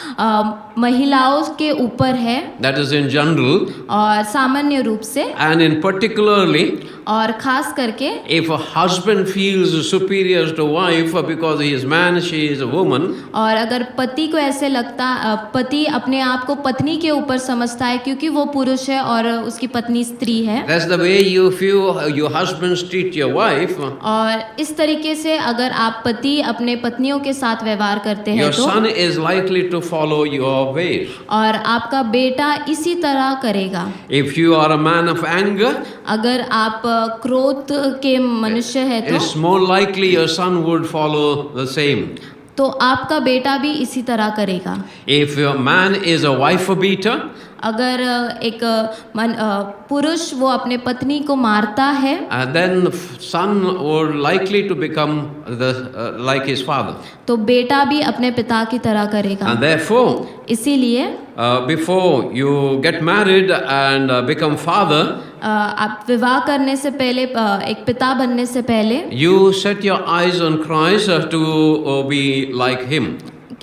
महिलाओं के ऊपर है, that is in general, और सामान्य रूप से, and in particularly और खास करके if a husband feels superior to wife because he is man, she is a woman, और अगर पति को ऐसे लगता, पति अपने आप को पत्नी के ऊपर समझता है क्योंकि वो पुरुष है और उसकी पत्नी स्त्री है, that's the way you feel your husbands treat your wife, और इस तरीके से अगर आप पति अपने पत्नियों के साथ व्यवहार करते हैं your तो son is likely to follow your ways. और आपका बेटा इसी तरह करेगा। If you are a man of anger, अगर आप क्रोध के मनुष्य है तो it's more likely your son would follow the same. तो आपका बेटा भी इसी तरह करेगा। If your man is a wife beater, अगर एक पुरुष वो अपने पत्नी को मारता है, then son would likely to become like his father. तो बेटा भी अपने पिता की तरह करेगा। And therefore, इसीलिए before you get married and become father, आप विवाह करने से पहले, एक पिता बनने से पहले, you set your eyes on Christ to be like him.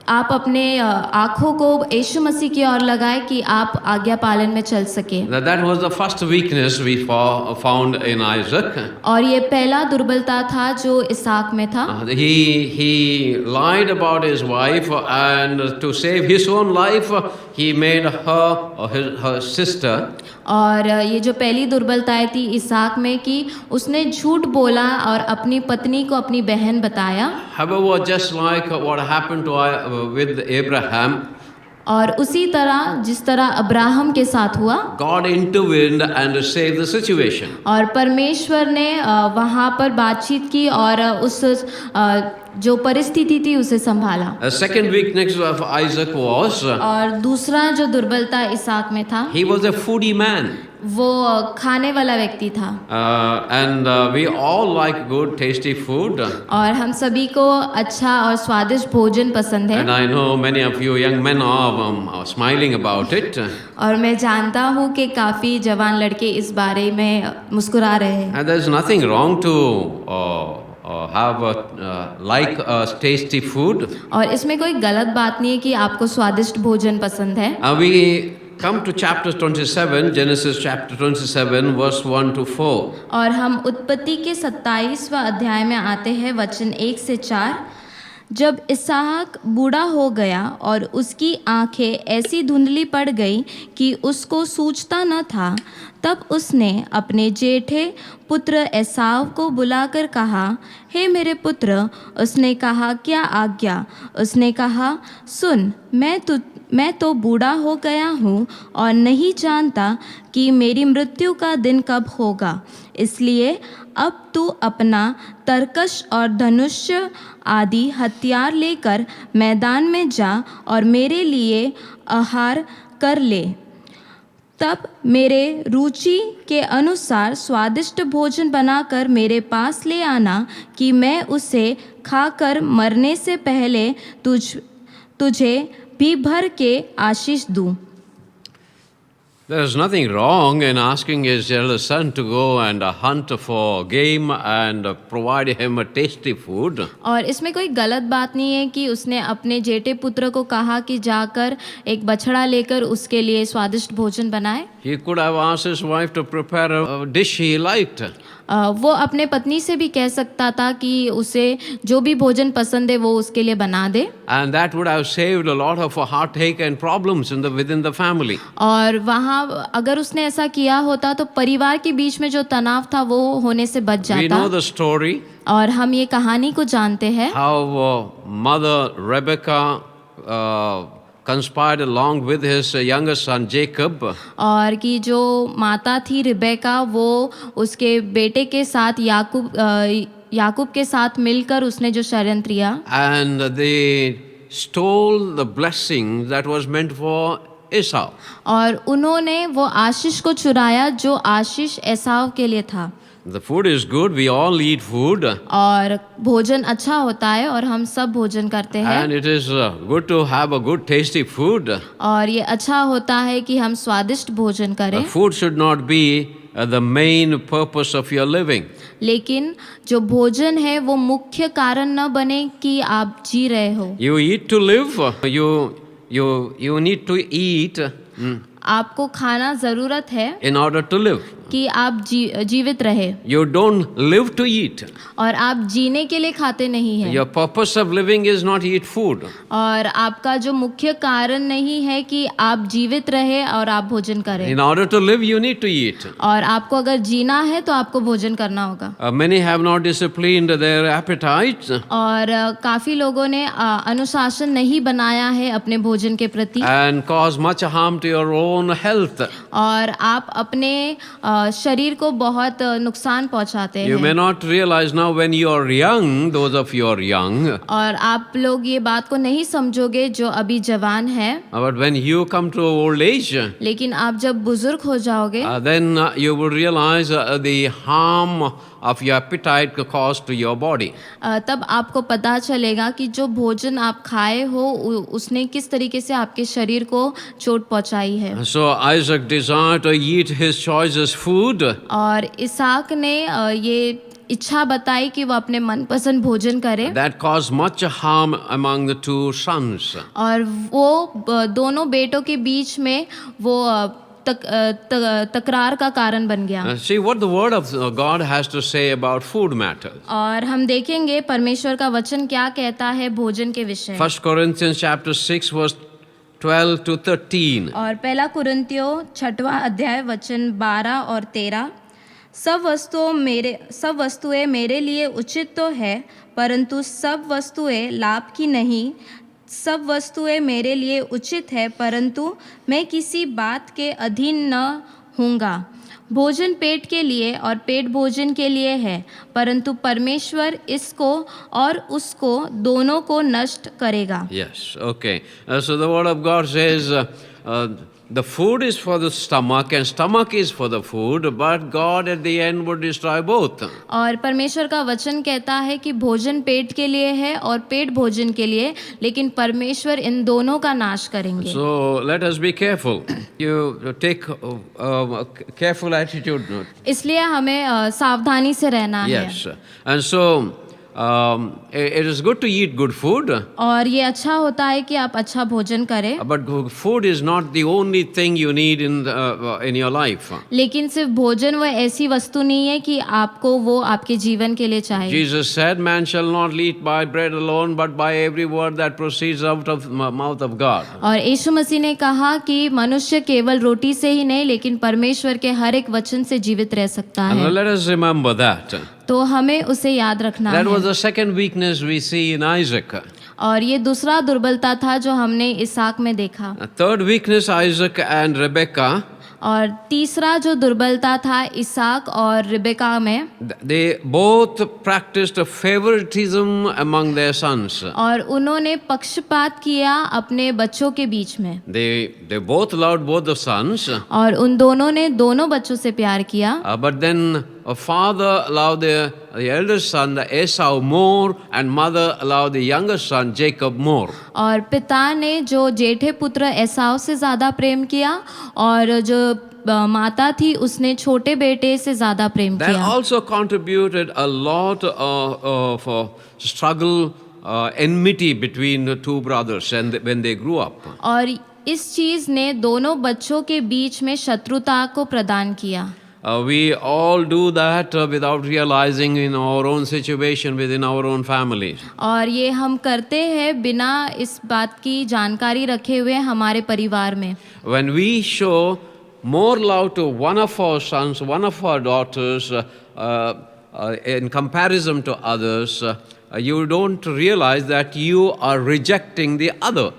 आप अपने आँखों को यीशु मसीह की ओर लगाए कि आप आज्ञा पालन में चल सके। That was the first weakness we found in Isaac. और ये पहला दुर्बलता था जो इसहाक में था। He lied about his wife, and to save his own life, he made her sister. और ये जो पहली दुर्बलताएं थी इसहाक में कि उसने झूठ बोला और अपनी पत्नी को अपनी बहन बताया। However, just like what happened with Abraham, और उसी तरह जिस तरह अब्राहम के साथ हुआ, God intervened and saved the situation. और परमेश्वर ने वहाँ पर बातचीत की और उस जो परिस्थिति थी उसे संभाला। The second weakness of Isaac was और दूसरा जो दुर्बलता इसहाक में था, he was a foodie man. वो खाने वाला व्यक्ति था। And we all like good tasty food. और हम सभी को अच्छा और स्वादिष्ट भोजन पसंद है। And I know many of you young men are smiling about it. और मैं जानता हूँ कि काफ़ी जवान लड़के इस बारे में मुस्कुरा रहे हैं। And there's nothing wrong to have like tasty food. और इसमें कोई गलत बात नहीं है कि आपको स्वादिष्ट भोजन पसंद है। We come to chapter 27, Genesis chapter 27, verse 1 to 4. और हम उत्पत्ति के 27वां अध्याय में आते हैं, वचन 1 से 4। जब इसहाक बूढ़ा हो गया और उसकी आंखें ऐसी धुंधली पड़ गई कि उसको सूझता न था, तब उसने अपने जेठे पुत्र एसाव को बुलाकर कहा, हे मेरे पुत्र। उसने कहा, क्या आज्ञा? उसने कहा, सुन, मैं तो बूढ़ा हो गया हूँ और नहीं जानता कि मेरी मृत्यु का दिन कब होगा। इसलिए अब तू अपना तरकश और धनुष आदि हथियार लेकर मैदान में जा और मेरे लिए आहार कर ले। तब मेरे रुचि के अनुसार स्वादिष्ट भोजन बनाकर मेरे पास ले आना कि मैं उसे खाकर मरने से पहले तुझे भी भर के आशीष दूं। There is nothing wrong in asking his eldest son to go and hunt for game and provide him a tasty food. और इसमें कोई गलत बात नहीं है कि उसने अपने जेठे पुत्र को कहा कि जाकर एक बछड़ा लेकर उसके लिए स्वादिष्ट भोजन बनाए। He could have asked his wife to prepare a dish he liked. वो अपने पत्नी से भी कह सकता था कि उसे जो भी भोजन पसंद है वो उसके लिए बना दे। And that would have saved a lot of heartache and problems within the family. और वहाँ अगर उसने ऐसा किया होता तो परिवार के बीच में जो तनाव था वो होने से बच We जाता। know the story और हम ये कहानी को जानते हैं how mother Rebecca conspired along with his younger son Jacob. और कि जो माता थी रिबेका वो उसके बेटे के साथ याकूब के साथ मिलकर उसने जो षड्यंत्र किया। And they stole the blessing that was meant for Esau. और उन्होंने वो आशीष को चुराया जो आशीष एसाव के लिए था। The food is good, we all eat food. और भोजन अच्छा होता है और हम सब भोजन करते हैं। And it is good to have a good tasty food. और ये अच्छा होता है कि हम स्वादिष्ट भोजन करें। Food should not be the main purpose of your living. लेकिन जो भोजन है वो मुख्य कारण न बने कि आप जी रहे हो। You eat to live, you need to eat आपको खाना जरूरत है in order to live. कि आप जीवित रहे। You don't live to eat. और आप जीने के लिए खाते नहीं हैं। Your purpose of living is not eat food. और आपका जो मुख्य कारण नहीं है कि आप जीवित रहे और आप भोजन करें। In order to live, you need to eat. और आपको अगर जीना है तो आपको भोजन करना होगा। Many have not disciplined their appetites. और काफी लोगों ने अनुशासन नहीं बनाया है अपने भोजन के प्रति। And cause much harm to your own health. और आप अपने शरीर को बहुत नुकसान पहुंचाते हैं। You may not realize now when you are young, those of you are young. और आप लोग ये बात को नहीं समझोगे जो अभी जवान है। But when you come to old age, लेकिन आप जब बुजुर्ग हो जाओगे then you will realize the harm of your appetite caused to your body. तब आपको पता चलेगा कि जो भोजन आप खाए हो उसने किस तरीके से आपके शरीर को चोट पहुंचाई है। So Isaac desired to eat his choicest food. और इसहाक ने ये इच्छा बताई कि वो अपने मनपसंद भोजन करे। That caused much harm among the two sons. और वो दोनों बेटों के बीच में वो तकरार का कारण बन गया। See what the word of God has to say about food matters. और हम देखेंगे परमेश्वर का वचन क्या कहता है भोजन के विषय। 1 Corinthians chapter 6 verse 12 to 13. और पहला कुरिन्थियों 6वां अध्याय वचन 12 और 13। सब वस्तुएं मेरे लिए उचित तो है, परंतु सब वस्तुएं लाभ की नहीं। सब वस्तुएं मेरे लिए उचित है, परंतु मैं किसी बात के अधीन न होऊंगा। भोजन पेट के लिए और पेट भोजन के लिए है, परंतु परमेश्वर इसको और उसको दोनों को नष्ट करेगा। Yes, okay. So the word of God says the food is for the stomach and stomach is for the food, but God at the end would destroy both. और परमेश्वर का वचन कहता है कि भोजन पेट के लिए है और पेट भोजन के लिए, लेकिन परमेश्वर इन दोनों का नाश करेंगे। So let us be careful. You take a careful attitude. इसलिए हमें सावधानी से रहना है। Yes. And so it is good to eat good food. और ये अच्छा होता है कि आप अच्छा भोजन करें। But food is not the only thing you need in your life. लेकिन सिर्फ भोजन वो ऐसी वस्तु नहीं है कि आपको वो आपके जीवन के लिए चाहिए। Jesus said, "Man shall not eat by bread alone, but by every word that proceeds out of the mouth of God." और यीशु मसीह ने कहा कि मनुष्य केवल रोटी से ही नहीं लेकिन परमेश्वर के हर एक वचन से जीवित रह सकता है। And let us remember that. तो हमें उसे याद रखना That है। was the second weakness we see in Isaac. और ये दूसरा दुर्बलता था जो हमने इसहाक में देखा। Third weakness, Isaac and Rebekah, और तीसरा जो दुर्बलता था इसहाक और रिबेका में, they both practiced favoritism among their sons. और उन्होंने पक्षपात किया अपने बच्चों के बीच में। They both loved both the sons, और उन दोनों ने दोनों बच्चों से प्यार किया। but then a father loved the eldest son, the Esau, more, and mother loved the younger son, Jacob, more. और पिता ने जो जेठे पुत्र एसाव से ज़्यादा प्रेम किया और जो माता थी उसने छोटे बेटे से ज़्यादा प्रेम That किया। also contributed a lot of struggle, enmity between the two brothers and when they grew up. और इस चीज़ ने दोनों बच्चों के बीच में शत्रुता को प्रदान किया। We all do that without realizing in our own situation within our own families. और ये हम करते हैं बिना इस बात की जानकारी रखे हुए हमारे परिवार में। When we show more love to one of our sons, one of our daughters, in comparison to others, you don't realize that you are rejecting the other.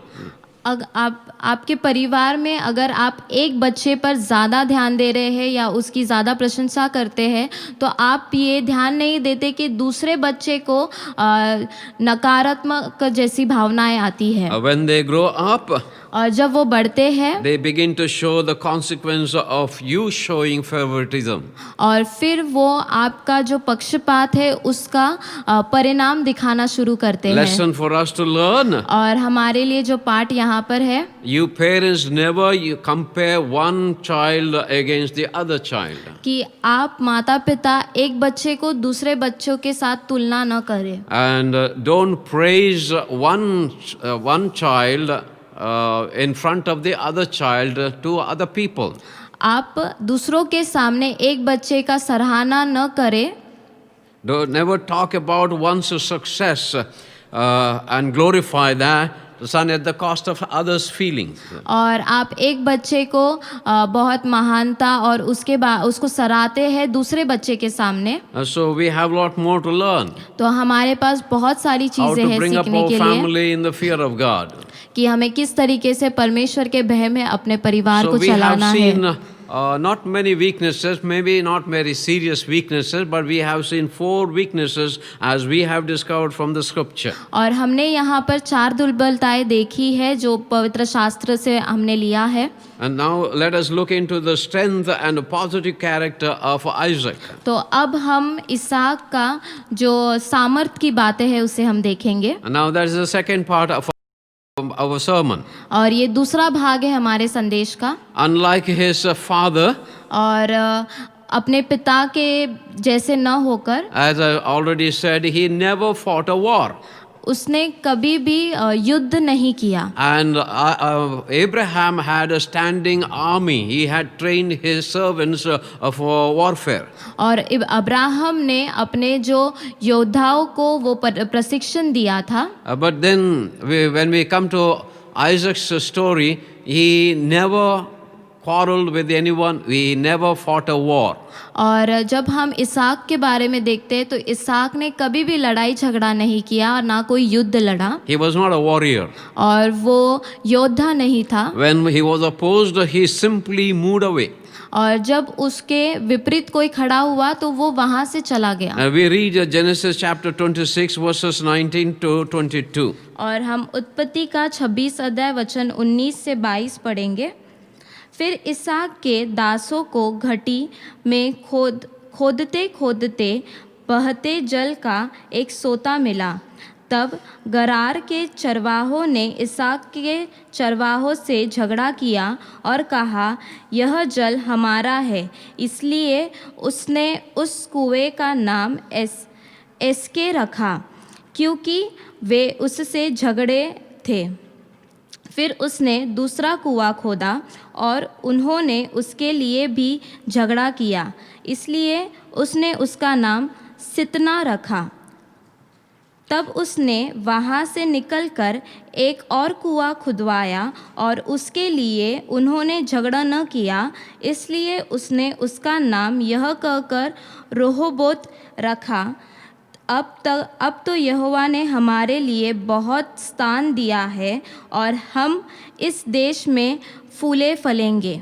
आपके परिवार में अगर आप एक बच्चे पर ज़्यादा ध्यान दे रहे हैं या उसकी ज़्यादा प्रशंसा करते हैं तो आप ये ध्यान नहीं देते कि दूसरे बच्चे को नकारात्मक जैसी भावनाएं आती है। When they grow up, और जब वो बढ़ते हैं they begin to show the consequence of you showing favoritism. और फिर वो आपका जो पक्षपात है उसका परिणाम दिखाना शुरू करते हैं। Lesson for us to learn. और हमारे लिए जो पाठ यहाँ पर है, You parents never you compare one child against the other child. कि आप माता पिता एक बच्चे को दूसरे बच्चों के साथ तुलना न करें। And don't praise one child in front of the other child to other people. आप दूसरों के सामने एक बच्चे का सराहना न करें। Don't never talk about one's success and glorify that son at the cost of others' feelings. और आप एक बच्चे को बहुत महानता और उसके बाद उसको सराहते हैं दूसरे बच्चे के सामने। So we have a lot more to learn. तो हमारे पास बहुत सारी How चीजें to हैं bring up सीखने our के लिए family in the fear of God. कि हमें किस तरीके से परमेश्वर के भय में अपने परिवार So को we have चलाना seen है। not many weaknesses, maybe not very serious weaknesses, but we have seen 4 weaknesses as we have discovered from the scripture. और हमने यहाँ पर 4 दुर्बलताएं देखी है जो पवित्र शास्त्र से हमने लिया है। And now let us look into the strength and the positive character of Isaac. तो अब हम इसहाक का जो सामर्थ की बातें हैं उसे हम देखेंगे। And now that is the second part of our sermon. और ये दूसरा भाग है हमारे संदेश का। Unlike his father, और अपने पिता के जैसे न होकर, as I already said, he never fought a war. उसने कभी भी युद्ध नहीं किया। And Abraham had a standing army. He had trained his servants for warfare. और अब्राहम ने अपने जो योद्धाओं को वो प्रशिक्षण दिया था। But then when we come to Isaac's story, he never quarreled with anyone. He never fought a war. और जब हम इसहाक के बारे में देखते हैं तो इसहाक ने कभी भी लड़ाई झगड़ा नहीं किया और ना कोई युद्ध लड़ा। He was not a warrior. और वो योद्धा नहीं था। When he was opposed, he simply moved away. और जब उसके विपरीत कोई खड़ा हुआ तो वो वहां से चला गया। We read Genesis chapter 26 verses 19 to 22. और हम उत्पत्ति का 26 अध्याय वचन 19 से 22 पढ़ेंगे। फिर इसहाक के दासों को घटी में खोदते खोदते बहते जल का एक सोता मिला। तब गरार के चरवाहों ने इसहाक के चरवाहों से झगड़ा किया और कहा, यह जल हमारा है। इसलिए उसने उस कुएं का नाम एस्के रखा, क्योंकि वे उससे झगड़े थे। फिर उसने दूसरा कुआं खोदा और उन्होंने उसके लिए भी झगड़ा किया, इसलिए उसने उसका नाम सितना रखा। तब उसने वहाँ से निकलकर एक और कुआं खुदवाया और उसके लिए उन्होंने झगड़ा न किया, इसलिए उसने उसका नाम यह कहकर रोहोबोत रखा, अब तो यहोवा ने हमारे लिए बहुत स्थान दिया है और हम इस देश में फूले फलेंगे।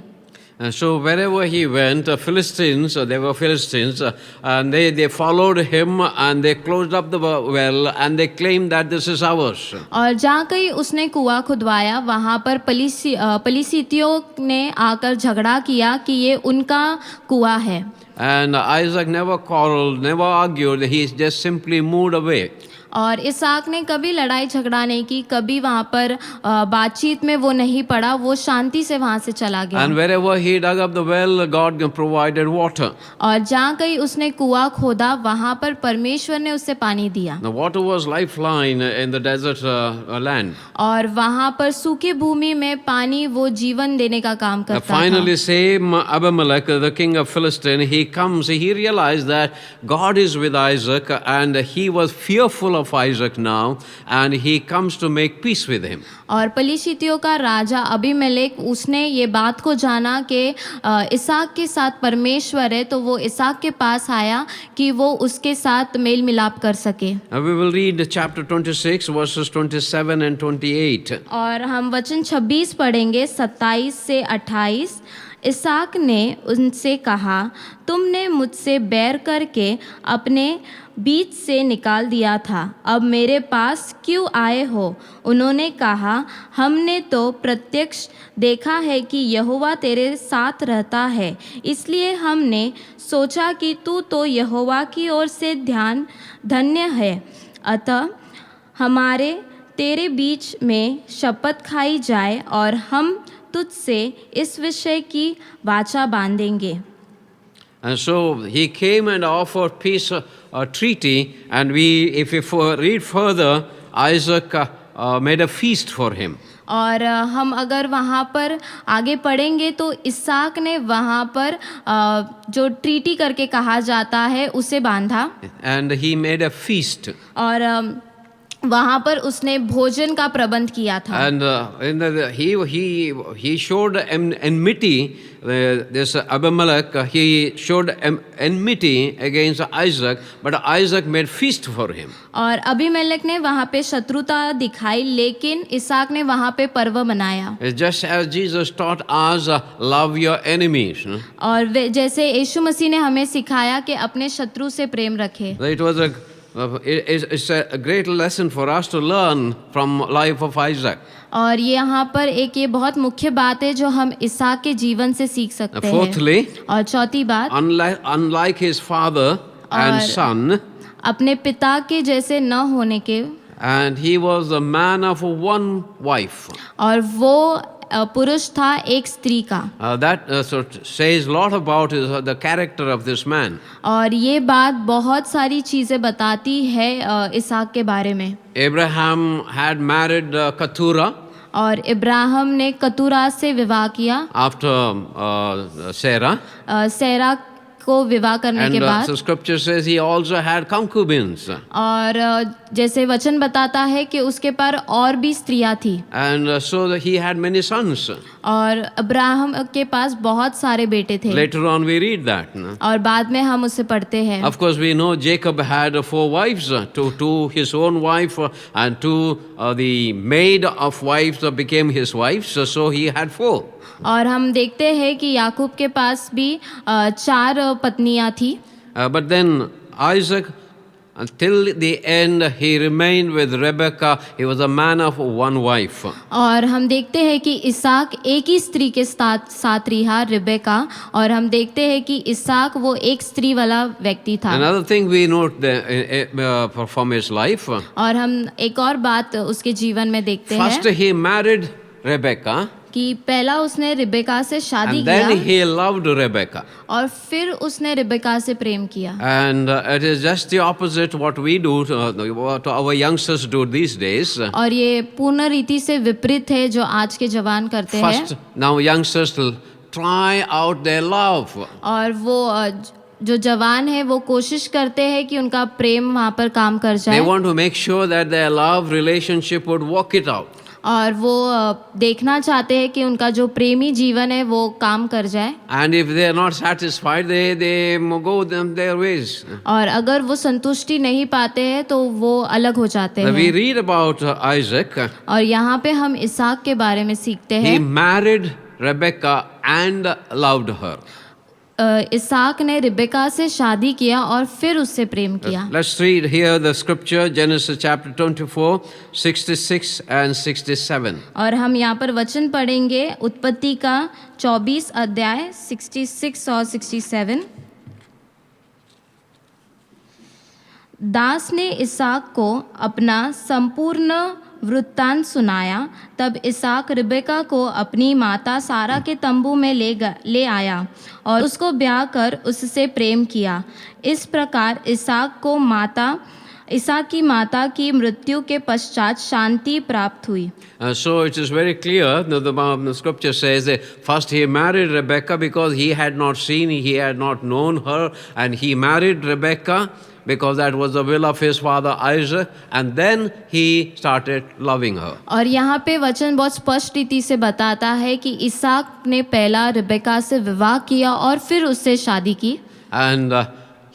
And so wherever he went, Philistines, they were Philistines, and they followed him and they closed up the well and they claimed that this is ours. और जहाँ कहीं उसने कुआं खुदवाया वहाँ पर पलिस्तियों ने आकर झगड़ा किया कि ये उनका कुआं है। And Isaac never quarreled, never argued, he just simply moved away. और इसहाक ने कभी लड़ाई झगड़ा नहीं की, कभी वहाँ पर बातचीत में वो नहीं पड़ा, वो शांति से वहाँ से चला गया। And wherever he dug up the well, God provided water. और जहाँ कहीं उसने कुआं खोदा वहाँ पर परमेश्वर ने उससे पानी दिया। The water was lifeline in the desert land. और वहाँ पर सूखी भूमि में पानी वो जीवन देने का काम करता था। Finally, same Abimelech, the king of Philistine, he comes, he realized that God is with Isaac and he was fearful of Isaac now, and he comes to make peace with him. और पलिस्तियों का राजा Abimelech उसने ये बात को जाना कि इसहाक के साथ परमेश्वर है, तो वो इसहाक के पास आया कि वो उसके साथ मेल मिलाप कर सके। We will read chapter 26 verses 27 and 28. और हम वचन 26 पढ़ेंगे 27 से 28। इसहाक ने उनसे कहा, तुमने मुझसे बैर करके अपने बीच से निकाल दिया था, अब मेरे पास क्यों आए हो? उन्होंने कहा, हमने तो प्रत्यक्ष देखा है कि यहोवा तेरे साथ रहता है, इसलिए हमने सोचा कि तू तो यहोवा की ओर से धन्य है। अतः हमारे तेरे बीच में शपथ खाई जाए और हम तुझसे इस विषय की वाचा बांधेंगे। And so he came and offered peace treaty, and if we read further, Isaac made a feast for him. और हम अगर वहाँ पर आगे पढ़ेंगे तो इसहाक ने वहाँ पर जो ट्रीटी करके कहा जाता है उसे बांधा। And he made a feast. और वहाँ पर उसने भोजन का प्रबंध किया था। And he showed enmity. This Abimelech, he showed enmity against Isaac, but Isaac made feast for him. और अबीमेलेक ने वहाँ पे शत्रुता दिखाई, लेकिन इसहाक ने वहाँ पे पर्व मनाया। Just as Jesus taught us, love your enemies. और जैसे यीशु मसीह ने हमें सिखाया कि अपने शत्रु से प्रेम रखे। It was it's a great lesson for us to learn from life of Isaac. और ये यहाँ पर एक ये बहुत मुख्य बात है जो हम इसहाक के जीवन से सीख सकते हैं। Fourthly, और चौथी बात, unlike his father and son, अपने पिता के जैसे न होने के, and he was a man of one wife. और वो पुरुष था एक स्त्री का। That says a lot about the character of this man. और ये बात बहुत सारी चीज़ें बताती है इसहाक के बारे में। Abraham had married Keturah. और इब्राहिम ने कतूरा से विवाह किया। After Sarah. सेरा को विवाह करने के बाद। And scripture says he also had concubines. और जैसे वचन बताता है कि उसके पास और भी स्त्रियां थी। And so he had many sons. और अब्राहम के पास बहुत सारे बेटे थे। Later on we read that. और बाद में हम उसे पढ़ते हैं। Of course we know Jacob had 4 wives, two his own wife and 2 the maid of wives became his wives, so he had 4. और हम देखते हैं कि याकूब के पास भी 4 पत्नियां थी। But then Isaac, until the end, he remained with Rebekah. He was a man of one wife. और हम देखते हैं कि इसहाक एक ही स्त्री के साथ रहा, रिबेका, और हम देखते हैं कि इसहाक वो एक स्त्री वाला व्यक्ति था। Another thing we note from his life. और हम एक और बात उसके जीवन में देखते हैं। First he married Rebekah. कि पहला उसने रिबेका से शादी And किया, then he loved Rebekah. और फिर उसने रिबेका से प्रेम किया। And it is just the opposite what we do, what our youngsters do these days. और ये पूर्ण रीति से विपरीत है जो आज के जवान करते हैं। First, now youngsters try out their love. और वो जो जवान है वो कोशिश करते हैं कि उनका प्रेम वहाँ पर काम कर They जाए। want to make sure that their love relationship would work it out. और वो देखना चाहते हैं कि उनका जो प्रेमी जीवन है वो काम कर जाए। And if they are not satisfied, they go their ways. और अगर वो संतुष्टि नहीं पाते हैं तो वो अलग हो जाते We हैं। read about Isaac. और यहाँ पे हम इसहाक के बारे में सीखते He हैं। married Rebekah and loved her. इसहाक ने रिबेका से शादी किया और फिर उससे प्रेम किया। Let's read here the scripture, Genesis chapter 24, 66 and 67. और हम यहाँ पर वचन पढ़ेंगे उत्पत्ति का 24 अध्याय 66 और 67। दास ने इसहाक को अपना संपूर्ण वृत्तांत सुनाया। तब इसहाक रिबेका को अपनी माता सारा के तंबू में ले आया और उसको ब्याह कर उससे प्रेम किया। इस प्रकार इसहाक की माता की मृत्यु के पश्चात शांति प्राप्त हुई। So it is very clear that the scripture says that first he married Rebekah because he had not seen, he had not known her, and he married Rebekah because that was the will of his father Isaac, and then he started loving her. और यहाँ पे वचन बहुत स्पष्ट रीति से बताता है कि इसहाक ने पहला रिबेका से विवाह किया और फिर उससे शादी की। And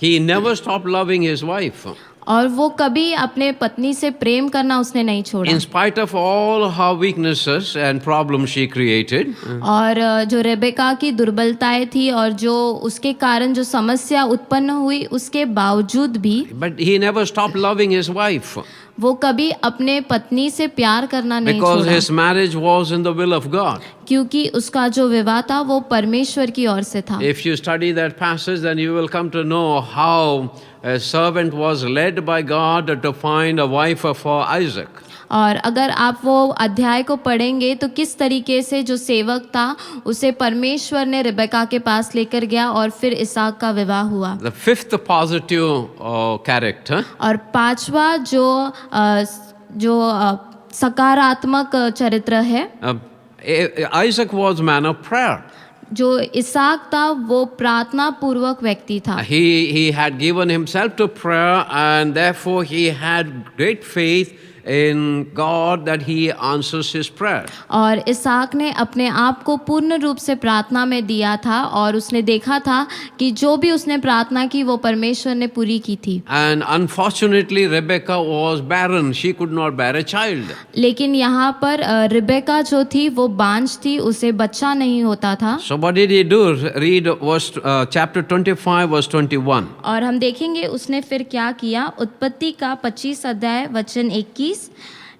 he never stopped loving his wife. और वो कभी अपने पत्नी से प्रेम करना उसने नहीं छोड़ा। In spite of all her weaknesses and problems she created, और जो रेबेका की दुर्बलताएं थी और जो उसके कारण जो समस्या उत्पन्न हुई उसके बावजूद भी but he never stopped loving his wife वो कभी अपने पत्नी से प्यार करना नहीं because छोड़ा, his marriage was in the will of God. क्योंकि उसका जो विवाह था वो परमेश्वर की ओर से था। If you study that passage, then you will come to know how a servant was led by God to find a wife for Isaac. और अगर आप वो अध्याय को पढ़ेंगे तो किस तरीके से जो सेवक था उसे परमेश्वर ने रिबेका के पास लेकर गया और फिर इसहाक का विवाह हुआ। The fifth positive character और पांचवा जो सकारात्मक चरित्र है, Isaac was man of prayer. जो इसहाक था वो प्रार्थना पूर्वक व्यक्ति था। He had given himself to prayer, and therefore he had great faith in God that he answers his prayer. और इसहाक ने अपने आप को पूर्ण रूप से प्रार्थना में दिया था और उसने देखा था कि जो भी उसने प्रार्थना की वो परमेश्वर ने पूरी की थी। And unfortunately Rebekah was barren, she could not bear a child. लेकिन यहाँ पर रिबेका जो थी वो बांझ थी, उसे बच्चा नहीं होता था। So what did he do? Read chapter 25 verse 21. और हम देखेंगे उसने फिर क्या किया। उत्पत्ति का 25 अध्याय वचन 21।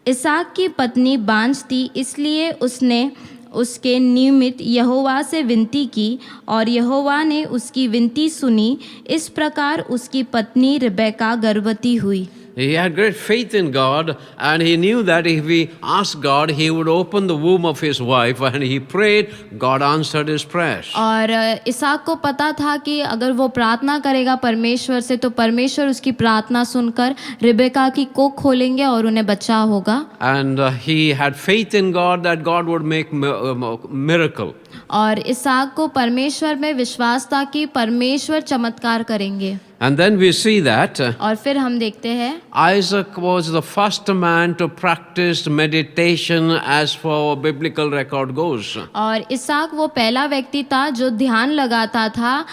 इसहाक की पत्नी बांझ थी, इसलिए उसने उसके निमित्त यहोवा से विनती की और यहोवा ने उसकी विनती सुनी। इस प्रकार उसकी पत्नी रिबेका गर्भवती हुई। He had great faith in God, and he knew that if he asked God, he would open the womb of his wife, and he prayed, God answered his prayers. और इसहाक को पता था कि अगर वो प्रार्थना करेगा परमेश्वर से तो परमेश्वर उसकी प्रार्थना सुनकर रिबेका की कोख खोलेंगे और उन्हें बच्चा होगा। And he had faith in God that God would make miracle. और इसहाक को परमेश्वर में विश्वास था कि परमेश्वर चमत्कार करेंगे। And then we see that और फिर हम देखते हैं Isaac was the first man to practice meditation as for biblical record goes. और इसहाक वो पहला व्यक्ति था जो ध्यान लगाता था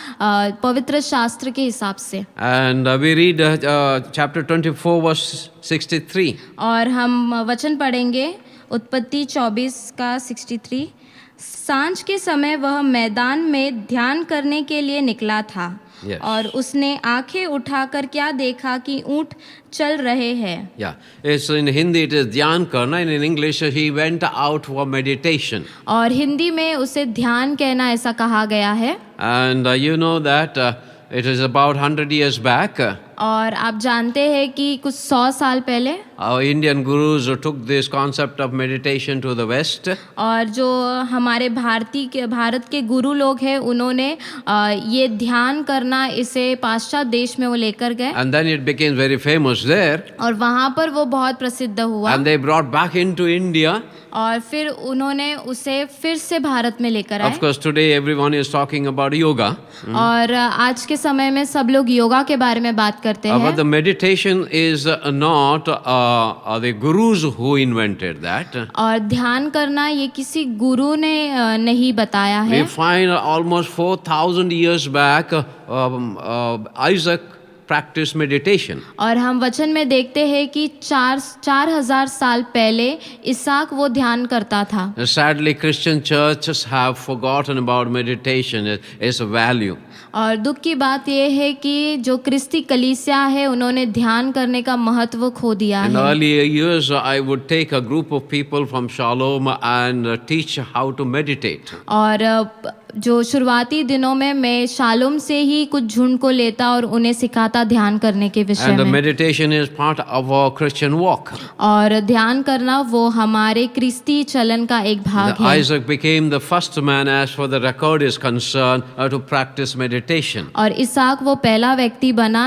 पवित्र शास्त्र के हिसाब से। And we read chapter 24 verse 63. और हम वचन पढ़ेंगे उत्पत्ति 24 का 63। सांझ के समय वह मैदान में ध्यान करने के लिए निकला था। Yes. और उसने आंखें उठाकर क्या देखा कि ऊंट चल रहे हैं। Yeah, it's in Hindi it is dhyan karna, and in English he went out for meditation. और हिंदी में उसे ध्यान कहना ऐसा कहा गया है। And you know that it is about 100 years back. और आप जानते हैं कि कुछ 100 साल पहले Our Indian gurus took this concept of meditation to the West. और जो हमारे भारत के गुरु लोग हैं उन्होंने ये ध्यान करना इसे पाश्चात्य देश में वो लेकर गए। And then it became very famous there. और वहाँ पर वो बहुत प्रसिद्ध हुआ। And they brought back into India. और फिर उन्होंने उसे फिर से भारत में लेकर आए। Of course, today everyone is talking about yoga. और आज के समय में सब लोग योगा के बारे में बात करते But हैं। the meditation is not the gurus who invented that. और ध्यान करना ये किसी गुरु ने नहीं बताया है। We find almost 4,000 years back, Isaac practiced meditation. और हम वचन में देखते हैं कि 4,000 साल पहले इसहाक वो ध्यान करता था। Sadly, Christian churches have forgotten about meditation, its value. और दुख की बात यह है कि जो क्रिस्ती कलीसिया है उन्होंने ध्यान करने का महत्व खो दिया In है। earlier years, I would take a group of people from Shalom and teach how to meditate. और जो शुरुआती दिनों में मैं शालोम से ही कुछ झुंड को लेता और उन्हें सिखाता ध्यान करने के विषय And the में। meditation is part of our Christian walk. और ध्यान करना वो हमारे क्रिस्ती चलन का एक भाग है। Isaac became the first man, as far the record is concerned, to practice meditation. और इसहाक वो पहला व्यक्ति बना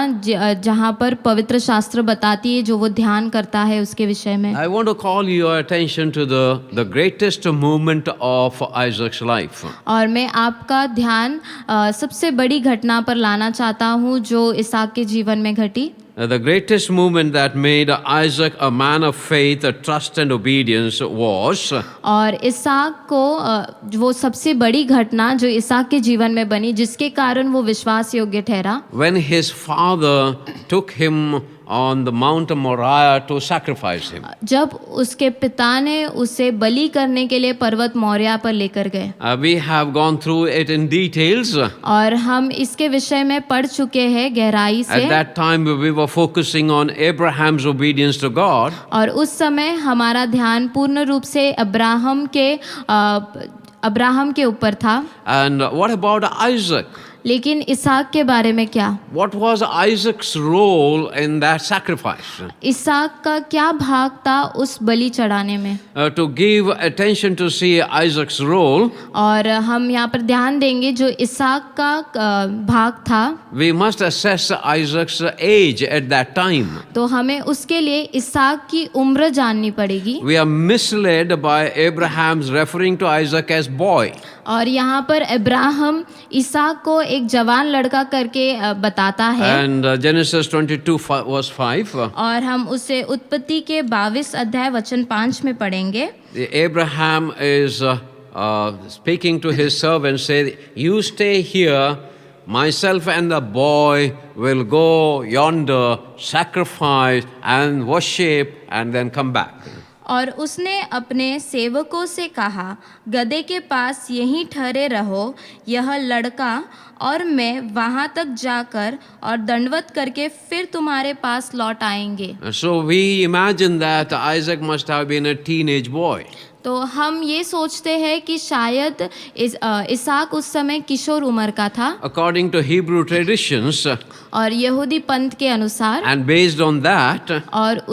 जहाँ पर पवित्र शास्त्र बताती है जो वो ध्यान करता है उसके विषय में। I want to call your attention to the greatest movement of Isaac's life. और मैं आपका ध्यान सबसे बड़ी घटना पर लाना चाहता हूँ जो इसहाक के जीवन में घटी। The greatest movement that made Isaac a man of faith, trust and obedience was और इसहाक को वो सबसे बड़ी घटना जो इसहाक के जीवन में बनी जिसके कारण वो विश्वास योग्य ठहरा, when his father took him on the Mount Moriah to sacrifice him. जब उसके पिता ने उसे बलि करने के लिए पर्वत मौर्या पर लेकर गए। We have gone through it in details. और हम इसके विषय में पढ़ चुके हैं गहराई से। At that time we were focusing on Abraham's obedience to God. और उस समय हमारा ध्यान पूर्ण रूप से अब्राहम के ऊपर था। And what about Isaac? लेकिन इसहाक के बारे में क्या? What was Isaac's role in that sacrifice? इसहाक का क्या भाग था उस बलि चढ़ाने में? To give attention to see Isaac's role, और हम यहाँ पर ध्यान देंगे जो इसहाक का भाग था, we must assess Isaac's age at that time. तो हमें उसके लिए इसहाक की उम्र जाननी पड़ेगी। We are misled by Abraham's referring to Isaac as boy. और यहाँ पर अब्राहम इसहाक को एक जवान लड़का करके बताता है। And Genesis 22 verse 5. और हम उसे उत्पत्ति के 22 अध्याय वचन 5 में पढ़ेंगे। Abraham is speaking to his servant, say, you stay here, myself and the boy will go yonder, sacrifice and worship and then come back. और उसने अपने सेवकों से कहा, गदहे के पास यहीं ठहरे रहो, यह लड़का और मैं वहाँ तक जाकर और दंडवत करके फिर तुम्हारे पास लौट आएंगे। So we imagine that Isaac must have been a teenage boy. तो हम ये सोचते हैं कि शायद इसहाक उस समय किशोर उम्र का था। According to Hebrew traditions, और यहूदी पंथ के अनुसार, and based on that, और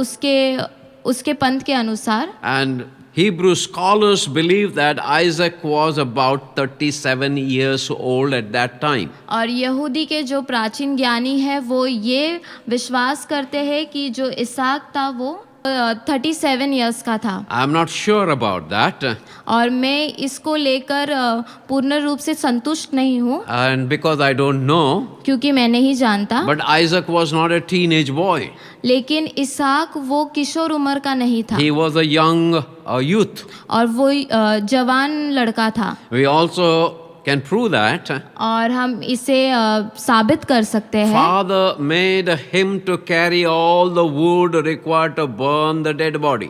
उसके पंथ के अनुसार, and Hebrew scholars believe that Isaac was about 37 years old at that time. और यहूदी के जो प्राचीन ज्ञानी है वो ये विश्वास करते हैं कि जो इसहाक था वो 37 इयर्स का था। I'm not sure about that. और मैं इसको लेकर पूर्ण रूप से संतुष्ट नहीं हूँ, And because I don't know, क्योंकि मैं नहीं जानता। but Isaac was not a teenage boy. लेकिन इसहाक वो किशोर उम्र का नहीं था, He was a young youth. और वो जवान लड़का था। We also can prove that. और हम इसे साबित कर सकते हैं। Father made him to carry all the wood required to burn the dead body.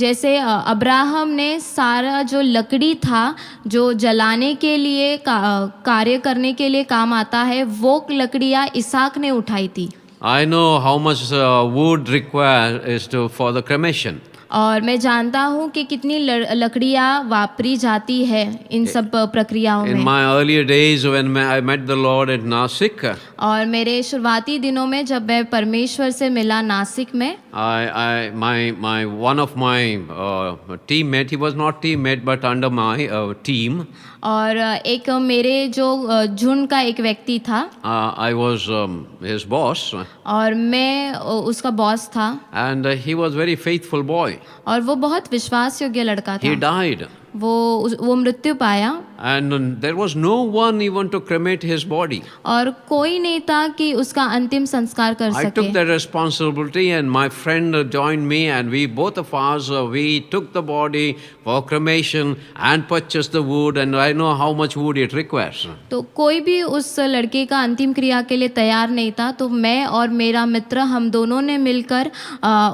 जैसे अब्राहम ने सारा जो लकड़ी था जो जलाने के लिए कार्य करने के लिए काम आता है वो लकड़ियाँ इसहाक ने उठाई थी। I know how much wood required is for the cremation. और मैं जानता हूँ कि कितनी लकड़ियाँ वापरी जाती है इन सब प्रक्रियाओं In में। my earlier days when I met the Lord at Nasik, और मेरे शुरुआती दिनों में जब मैं परमेश्वर से मिला नासिक में, my one of my teammate, he was not teammate but under my team. और एक मेरे जो झुंड का एक व्यक्ति था, I was his boss. और मैं उसका बॉस था। And he was very faithful boy. और वो बहुत विश्वास योग्य लड़का He था। died. वो मृत्यु पाया and there was no one even to cremate his body. और कोई नहीं था कि उसका अंतिम संस्कार कर I took सके। that responsibility, and my friend joined me, and we both of us we took the body for cremation and purchased the wood, and I know how much wood it requires. तो कोई भी उस लड़के का अंतिम क्रिया के लिए तैयार नहीं था, तो मैं और मेरा मित्र हम दोनों ने मिलकर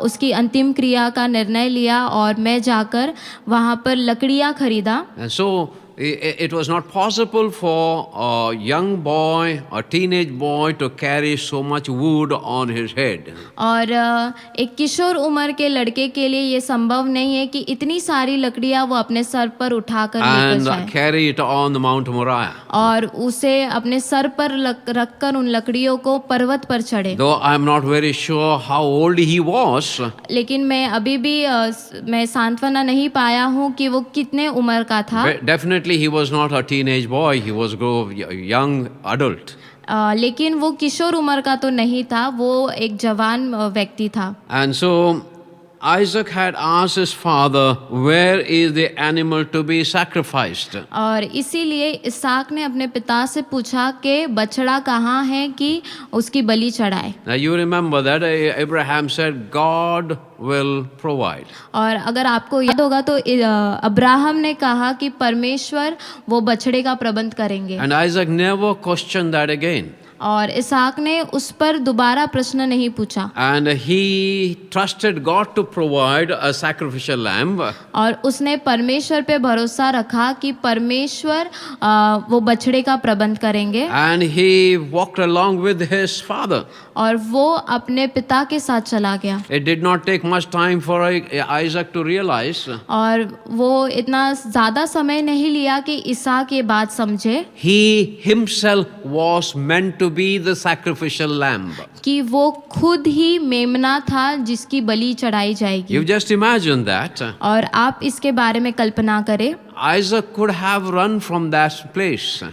उसकी अंतिम क्रिया का निर्णय लिया और मैं जाकर वहाँ पर लकड़ियाँ खरीदा। And so it was not possible for a young boy, a teenage boy, to carry so much wood on his head. और एक किशोर उम्र के लड़के के लिए ये संभव नहीं है कि इतनी सारी लकड़ियाँ वो अपने सर पर उठाकर लेकर And जाए carry it on the Mount Moriah. और उसे अपने सर पर रखकर उन लकड़ियों को पर्वत पर चढ़े। Though I am not very sure how old he was, लेकिन मैं अभी भी मैं सांत्वना नहीं पाया हूँ कि वो कितने उम्र का था। definitely he was not a teenage boy, he was a young adult. लेकिन वो किशोर उम्र का तो नहीं था, वो एक जवान व्यक्ति था। And so Isaac had asked his father, where is the animal to be sacrificed? और इसीलिए इसहाक ने अपने पिता से पूछा कि बछड़ा कहाँ है कि उसकी बलि चढ़ाए। Now you remember that Abraham said, God will provide. और अगर आपको याद होगा तो अब्राहम ने कहा कि परमेश्वर वो बछड़े का प्रबंध करेंगे। And Isaac never questioned that again. और इसहाक ने उस पर दोबारा प्रश्न नहीं पूछा। And he trusted God to provide a sacrificial lamb. और उसने परमेश्वर पे भरोसा रखा कि परमेश्वर वो बछड़े का प्रबंध करेंगे। And he walked along with his father. और वो अपने पिता के साथ चला गया। It did not take much time for Isaac to realize. और वो इतना ज़्यादा समय नहीं लिया कि इसहाक ये बात समझे He himself was meant to be the sacrificial lamb. कि वो खुद ही मेमना था जिसकी बलि चढ़ाई जाएगी। You just imagine that. और आप इसके बारे में कल्पना करें, Isaac could have run from that place.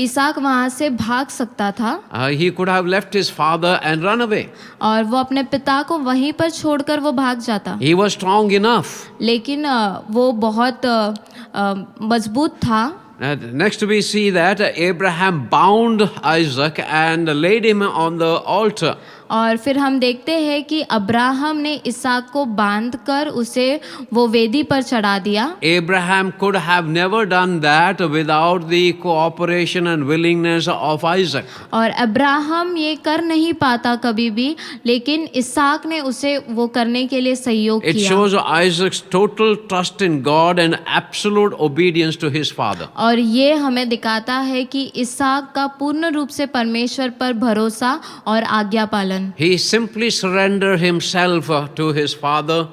इसहाक वहाँ से भाग सकता था He could have left his father and run away. और वो अपने पिता को वहीं पर छोड़कर वो भाग जाता, He was strong enough. लेकिन वो बहुत मजबूत था। Next we see that Abraham bound Isaac and laid him on the altar. और फिर हम देखते हैं कि अब्राहम ने इसहाक को बांधकर उसे वो वेदी पर चढ़ा दिया। Abraham could have never done that without the cooperation and willingness of Isaac. और अब्राहम ये कर नहीं पाता कभी भी, लेकिन इसहाक ने उसे वो करने के लिए सहयोग It किया। shows Isaac's total trust in God and absolute obedience to his father. और ये हमें दिखाता है कि इसहाक का पूर्ण रूप से परमेश्वर पर भरोसा और आज्ञा पालन। He simply surrendered himself to his father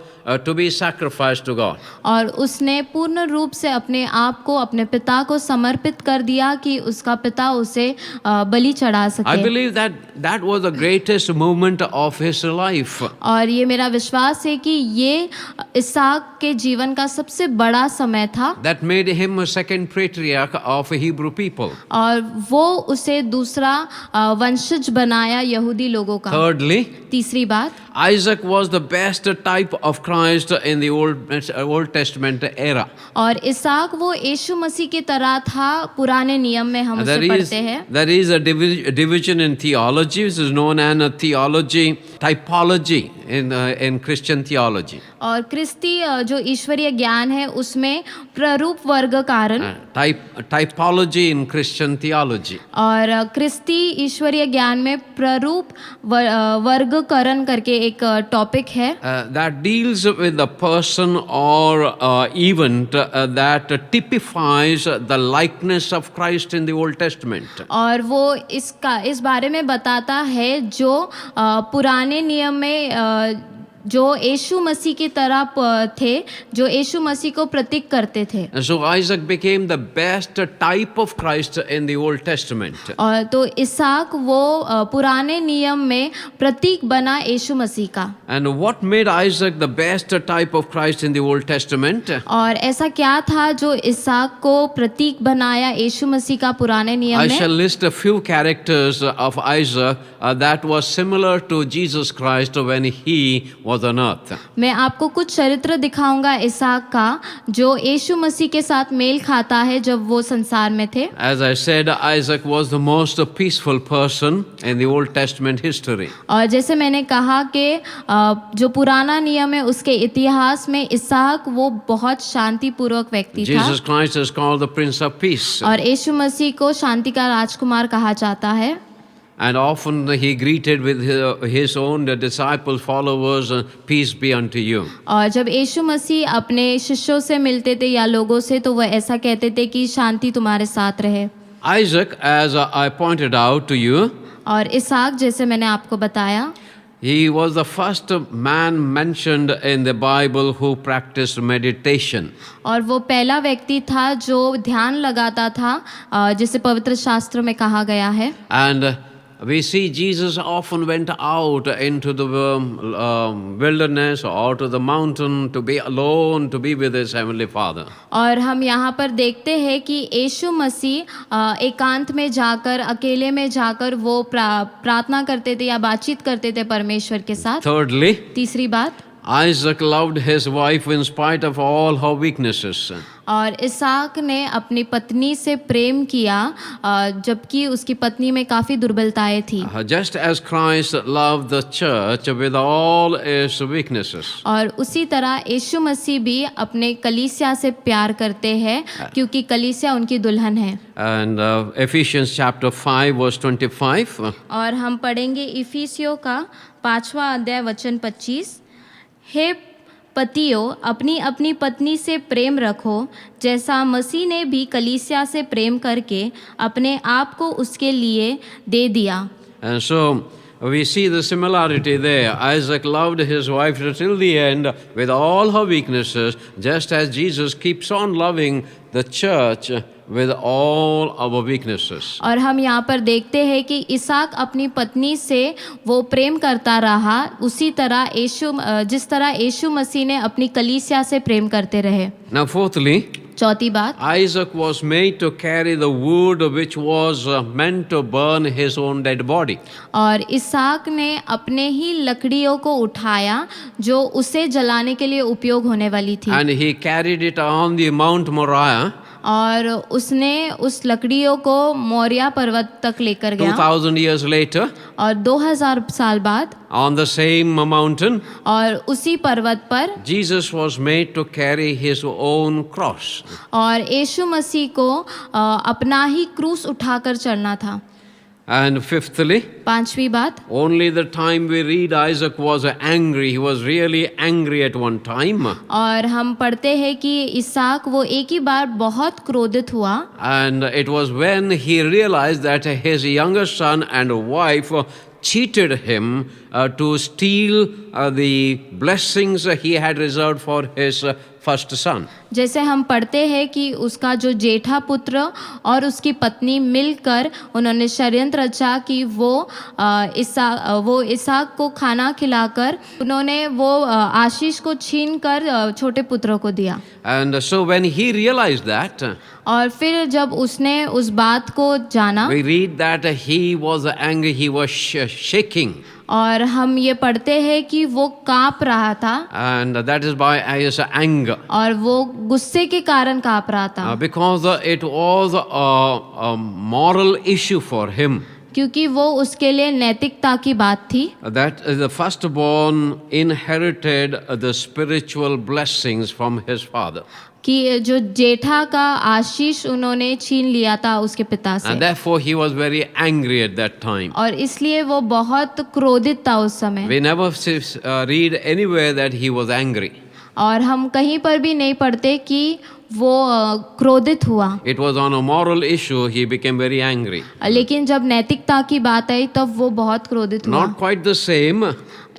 to be sacrificed to God. और उसने पूर्ण रूप से अपने आप को अपने पिता को समर्पित कर दिया कि उसका पिता उसे बलि चढ़ा I सके। believe that that was the greatest moment of his life. और ये मेरा विश्वास है कि ये इसहाक के जीवन का सबसे बड़ा समय था That made him a second patriarch of Hebrew people. और वो उसे दूसरा वंशज बनाया यहूदी लोगों का। Thirdly, तीसरी बात, Isaac was the best type of Christ in the Old Testament era. और इसहाक वो यीशु मसीह की तरह था पुराने नियम में हम उसे पढ़ते हैं। There is a division in theology, which is known as a theology typology in Christian theology. और क्रिस्ती जो ईश्वरीय ज्ञान है उसमें प्ररूप वर्ग कारण Typology in Christian theology. और क्रिस्ती ईश्वरीय ज्ञान में प्ररूप वर्गकरण करके एक टॉपिक है That deals with the person or event that typifies the likeness of Christ in the Old Testament. और वो इस बारे में बताता है जो पुराने नियम में जो यीशु मसीह की तरह थे, जो यीशु मसीह को प्रतीक करते थे। And so Isaac became the best type of Christ in the Old Testament. और तो इसहाक वो पुराने नियम में प्रतीक बना यीशु मसीह का। And what made Isaac the best type of Christ in the Old Testament? और ऐसा क्या था जो इसहाक को प्रतीक बनाया यीशु मसीह का पुराने नियम I में? shall list a few characters of Isaac that was similar to Jesus Christ when he was on earth. मैं आपको कुछ चरित्र दिखाऊंगा इसहाक का जो यीशु मसीह के साथ मेल खाता है जब वो संसार में थे। As I said, Isaac was the most peaceful person in the Old Testament history. और जैसे मैंने कहा कि जो पुराना नियम है उसके इतिहास में इसहाक वो बहुत शांतिपूर्वक व्यक्ति था। Jesus Christ is called the Prince of Peace. और यीशु मसीह को शांति का राजकुमार कहा जाता है। And often he greeted with his own disciples, followers, peace be unto you. और जब यीशु मसीह अपने शिष्यों से मिलते थे या लोगों से तो वह ऐसा कहते थे कि शांति तुम्हारे साथ रहे। Isaac, as I pointed out to you, और इसहाक जैसे मैंने आपको बताया, he was the first man mentioned in the Bible who practiced meditation. और वो पहला व्यक्ति था जो ध्यान लगाता था जिसे पवित्र शास्त्र में कहा गया है। And we see Jesus often went out into the wilderness or to the mountain to be alone, to be with his heavenly Father. और हम यहाँ पर देखते हैं कि यीशु मसीह एकांत में जाकर अकेले में जाकर वो प्रार्थना करते थे या बातचीत करते थे परमेश्वर के साथ। Thirdly, तीसरी बात, Isaac loved his wife in spite of all her weaknesses. और इसहाक ने अपनी पत्नी से प्रेम किया जबकि उसकी पत्नी में काफ़ी दुर्बलताएं थी। Just as Christ loved the church with all its weaknesses. और उसी तरह यीशु मसीह भी अपने कलीसिया से प्यार करते हैं क्योंकि कलीसिया उनकी दुल्हन है। And Ephesians chapter 5 verse 25. और हम पढ़ेंगे इफिसियों का 5वां अध्याय वचन 25। हे पतियों, अपनी अपनी पत्नी से प्रेम रखो जैसा मसीह ने भी कलीसिया से प्रेम करके अपने आप को उसके लिए दे दिया। And so we see the similarity there. Isaac loved his wife till the end with all her weaknesses, just as Jesus keeps on loving the church with all our weaknesses. और हम यहाँ पर देखते हैं कि इसहाक अपनी पत्नी से वो प्रेम करता रहा उसी तरह जिस तरह यीशु मसीह ने अपनी कलीसिया से प्रेम करते रहे। Now fourthly, चौथी बात, Isaac was made to carry the wood which was meant to burn his own dead body. और इसहाक ने अपने ही लकड़ियों को उठाया जो उसे जलाने के लिए उपयोग होने वाली थी। And he carried it on the Mount Moriah. और उसने उस लकड़ियों को मोरिया पर्वत तक लेकर गया 2000 years later, और 2000 साल बाद on the same mountain, और उसी पर्वत पर Jesus was made to carry his own cross. और यीशु मसीह को अपना ही क्रूस उठाकर चढ़ना था। And fifthly, पांचवी बात, only the time we read Isaac was angry. He was really angry at one time. और हम पढ़ते हैं कि इसहाक वो एक ही बार बहुत क्रोधित हुआ। And it was when he realized that his younger son and wife cheated him to steal the blessings he had reserved for his first son. जैसे हम पढ़ते हैं कि उसका जो जेठा पुत्र और उसकी पत्नी मिलकर उन्होंने षड्यंत्र रचा कि वो इसहाक को खाना खिलाकर उन्होंने वो आशीष को छीनकर छोटे पुत्रों को दिया। And so when he realized that, और फिर जब उसने उस बात को जाना, we read that he was angry, he was shaking. और हम ये पढ़ते हैं कि वो काँप रहा था। And that is by his anger. और वो गुस्से के कारण काँप रहा था। Because it was a moral issue for him. क्योंकि वो उसके लिए नैतिकता की बात थी। That the firstborn inherited the spiritual blessings from his father. कि जो जेठा का आशीष उन्होंने छीन लिया था उसके पिता से। And therefore he was very angry at that time. और इसलिए वो बहुत क्रोधित था उस समय। We never read anywhere that he was angry. और हम कहीं पर भी नहीं पढ़ते कि वो क्रोधित हुआ। It was on a moral issue he became very angry. लेकिन जब नैतिकता की बात आई तब वो बहुत क्रोधित हुआ। Not quite the same.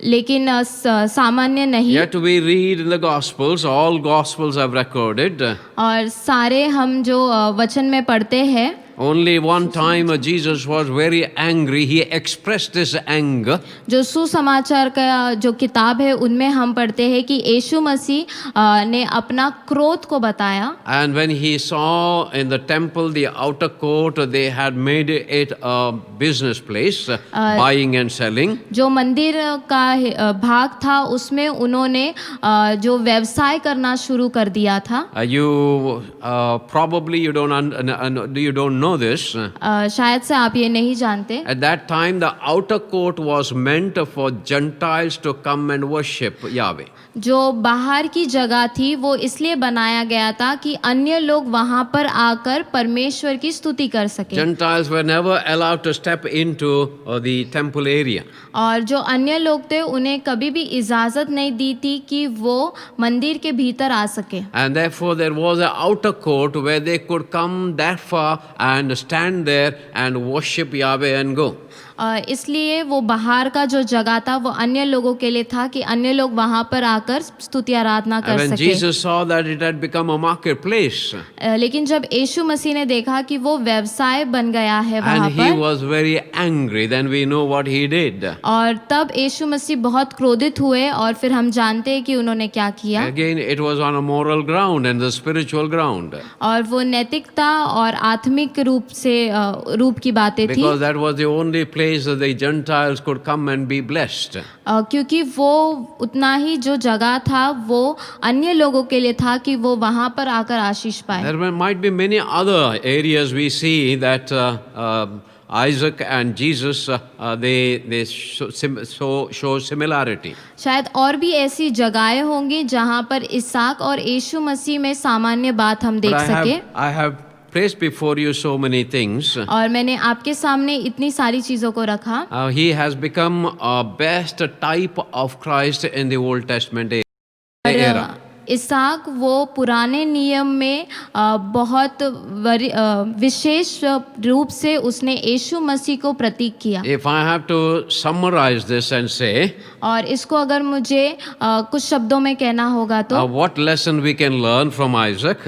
लेकिन सामान्य नहीं। Yet we read in the Gospels, all Gospels have recorded. और सारे हम जो वचन में पढ़ते हैं Only one time Jesus was very angry. He expressed his anger. जो सुसमाचार का जो किताब है उनमें हम पढ़ते हैं कि यीशु मसीह ने अपना क्रोध को बताया। And when he saw in the temple, the outer court, they had made it a business place, buying and selling. जो मंदिर का भाग था उसमें उन्होंने जो व्यवसाय करना शुरू कर दिया था। Probably you don't know this. शायद से आप ये नहीं जानते। At that time, the outer court was meant for Gentiles to come and worship Yahweh. जो बाहर की जगह थी वो इसलिए बनाया गया था कि अन्य लोग वहां पर आकर परमेश्वर की स्तुति कर सके। Gentiles were never allowed to step into the temple area. और जो अन्य लोग थे उन्हें कभी भी इजाजत नहीं दी थी कि वो मंदिर के भीतर आ सके। And therefore there was an outer court where they could come that far and stand there and worship Yahweh and go. इसलिए वो बाहर का जो जगह था वो अन्य लोगों के लिए था कि अन्य लोग वहां पर आकर स्तुति आराधना कर And when सके। Jesus saw that it had become a marketplace, लेकिन जब यीशु मसीह ने देखा कि वो व्यवसाय बन गया है वहां and he पर, was very angry, then we know what he did. और तब यीशु मसीह बहुत क्रोधित हुए और फिर हम जानते हैं कि उन्होंने क्या किया। Again, it was on a moral ground and the spiritual ground. और वो नैतिकता और आत्मिक रूप की बातें थी। Because that was the only place that the Gentiles could come and be blessed. क्योंकि वो उतना ही जो जगह था वो अन्य लोगों के लिए था कि वो वहां पर आकर आशीष पाए। There might be many other areas we see that Isaac and Jesus they show similarity. शायद और भी ऐसी जगहें होंगी जहां पर इसहाक और यीशु मसीह में सामान्य बात हम देख But सके। I have placed before you so many things. और मैंने आपके सामने इतनी सारी चीजों को रखा। He has become a best type of Christ in the Old Testament era. इसहाक वो पुराने नियम में बहुत विशेष रूप से उसने यीशु मसीह को प्रतीक किया। If I have to summarize this and say, और इसको अगर मुझे कुछ शब्दों में कहना होगा तो what lesson we can learn from Isaac?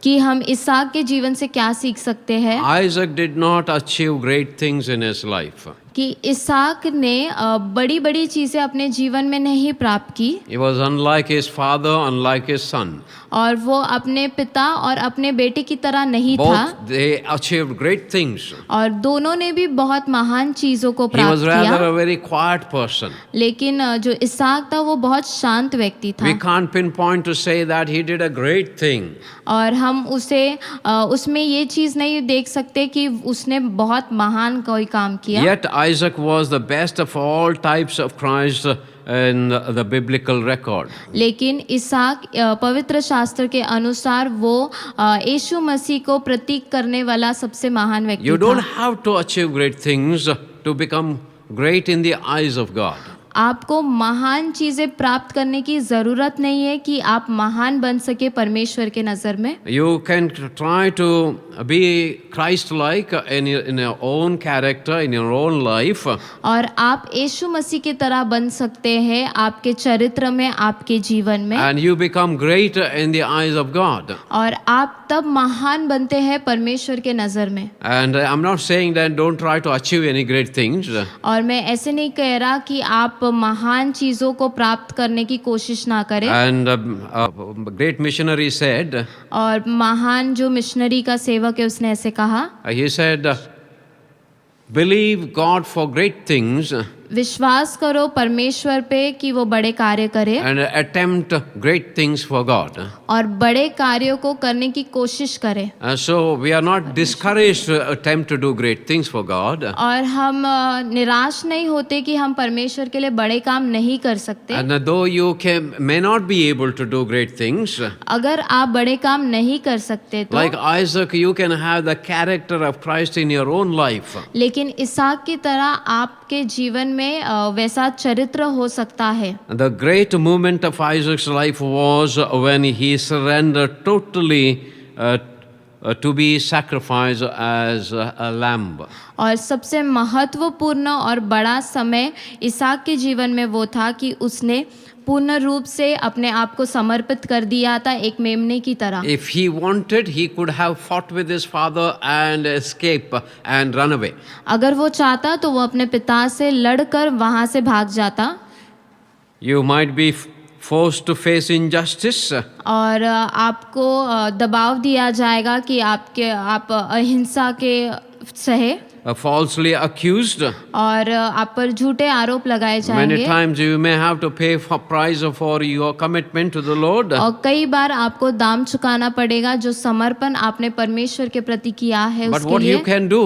कि हम इसहाक के जीवन से क्या सीख सकते हैं। Isaac did not achieve great things in his life. कि इसहाक ने बड़ी बड़ी चीजें अपने जीवन में नहीं प्राप्त की। He was unlike his father, unlike his son. और वो अपने पिता और अपने बेटे की तरह नहीं था। Both they achieved great things. और दोनों ने भी बहुत महान चीजों को He प्राप्त was rather किया। a very quiet person. लेकिन जो इसहाक था वो बहुत शांत व्यक्ति We था। can't pinpoint to say that he did a great thing. और हम उसे उसमें ये चीज नहीं देख सकते कि उसने बहुत महान कोई काम किया। Yet Isaac was the best of all types of Christ in the biblical record. लेकिन इसहाक पवित्र शास्त्र के अनुसार वो यीशु मसीह को प्रतीक करने वाला सबसे महान व्यक्ति You don't था। have to achieve great things to become great in the eyes of God. आपको महान चीजें प्राप्त करने की जरूरत नहीं है कि आप महान बन सके परमेश्वर के नजर में। You can try to be Christ-like in your own character, in your own life. और आप यीशु मसीह की तरह बन सकते हैं आपके चरित्र में, आपके जीवन में। And you become great in the eyes of God. और आप तब महान बनते हैं परमेश्वर के नजर में। And I'm not saying that don't try to achieve any great things. और मैं ऐसे नहीं कह रहा कि आप महान चीजों को प्राप्त करने की कोशिश ना करें। And a great missionary said, और महान जो मिशनरी का सेवक है उसने ऐसे कहा, he said, believe God for great things विश्वास करो परमेश्वर पे कि वो बड़े कार्य करे and attempt great things for God. और बड़े कार्यों को करने की कोशिश करे। So we are not discouraged to attempt to do great things for God. और हम निराश नहीं होते कि हम परमेश्वर के लिए बड़े काम नहीं कर सकते। And though you may not be able to do great things, अगर आप बड़े काम नहीं कर सकते तो like Isaac, you can have the character of Christ in your own life. लेकिन इसहाक की तरह आपके जीवन में वैसा चरित्र हो सकता है। The great moment of Isaac's life was when he surrendered totally to be sacrificed as a lamb. और सबसे महत्वपूर्ण और बड़ा समय इसहाक के जीवन में वो था कि उसने पूर्ण रूप से अपने आप को समर्पित कर दिया था एक मेमने की तरह। If he wanted, he could have fought with his father and escape and run away. अगर वो चाहता तो वो अपने पिता से लड़कर वहाँ से भाग जाता। You might be forced to face injustice. और आपको दबाव दिया जाएगा कि आप अहिंसा के सहे, Falsely accused. और आप पर झूठे आरोप लगाए Many जाएंगे। times you may have to pay for price for your commitment to the Lord. और कई बार आपको दाम चुकाना पड़ेगा जो समर्पण आपने परमेश्वर के प्रति किया है But उसके what you लिए। can do,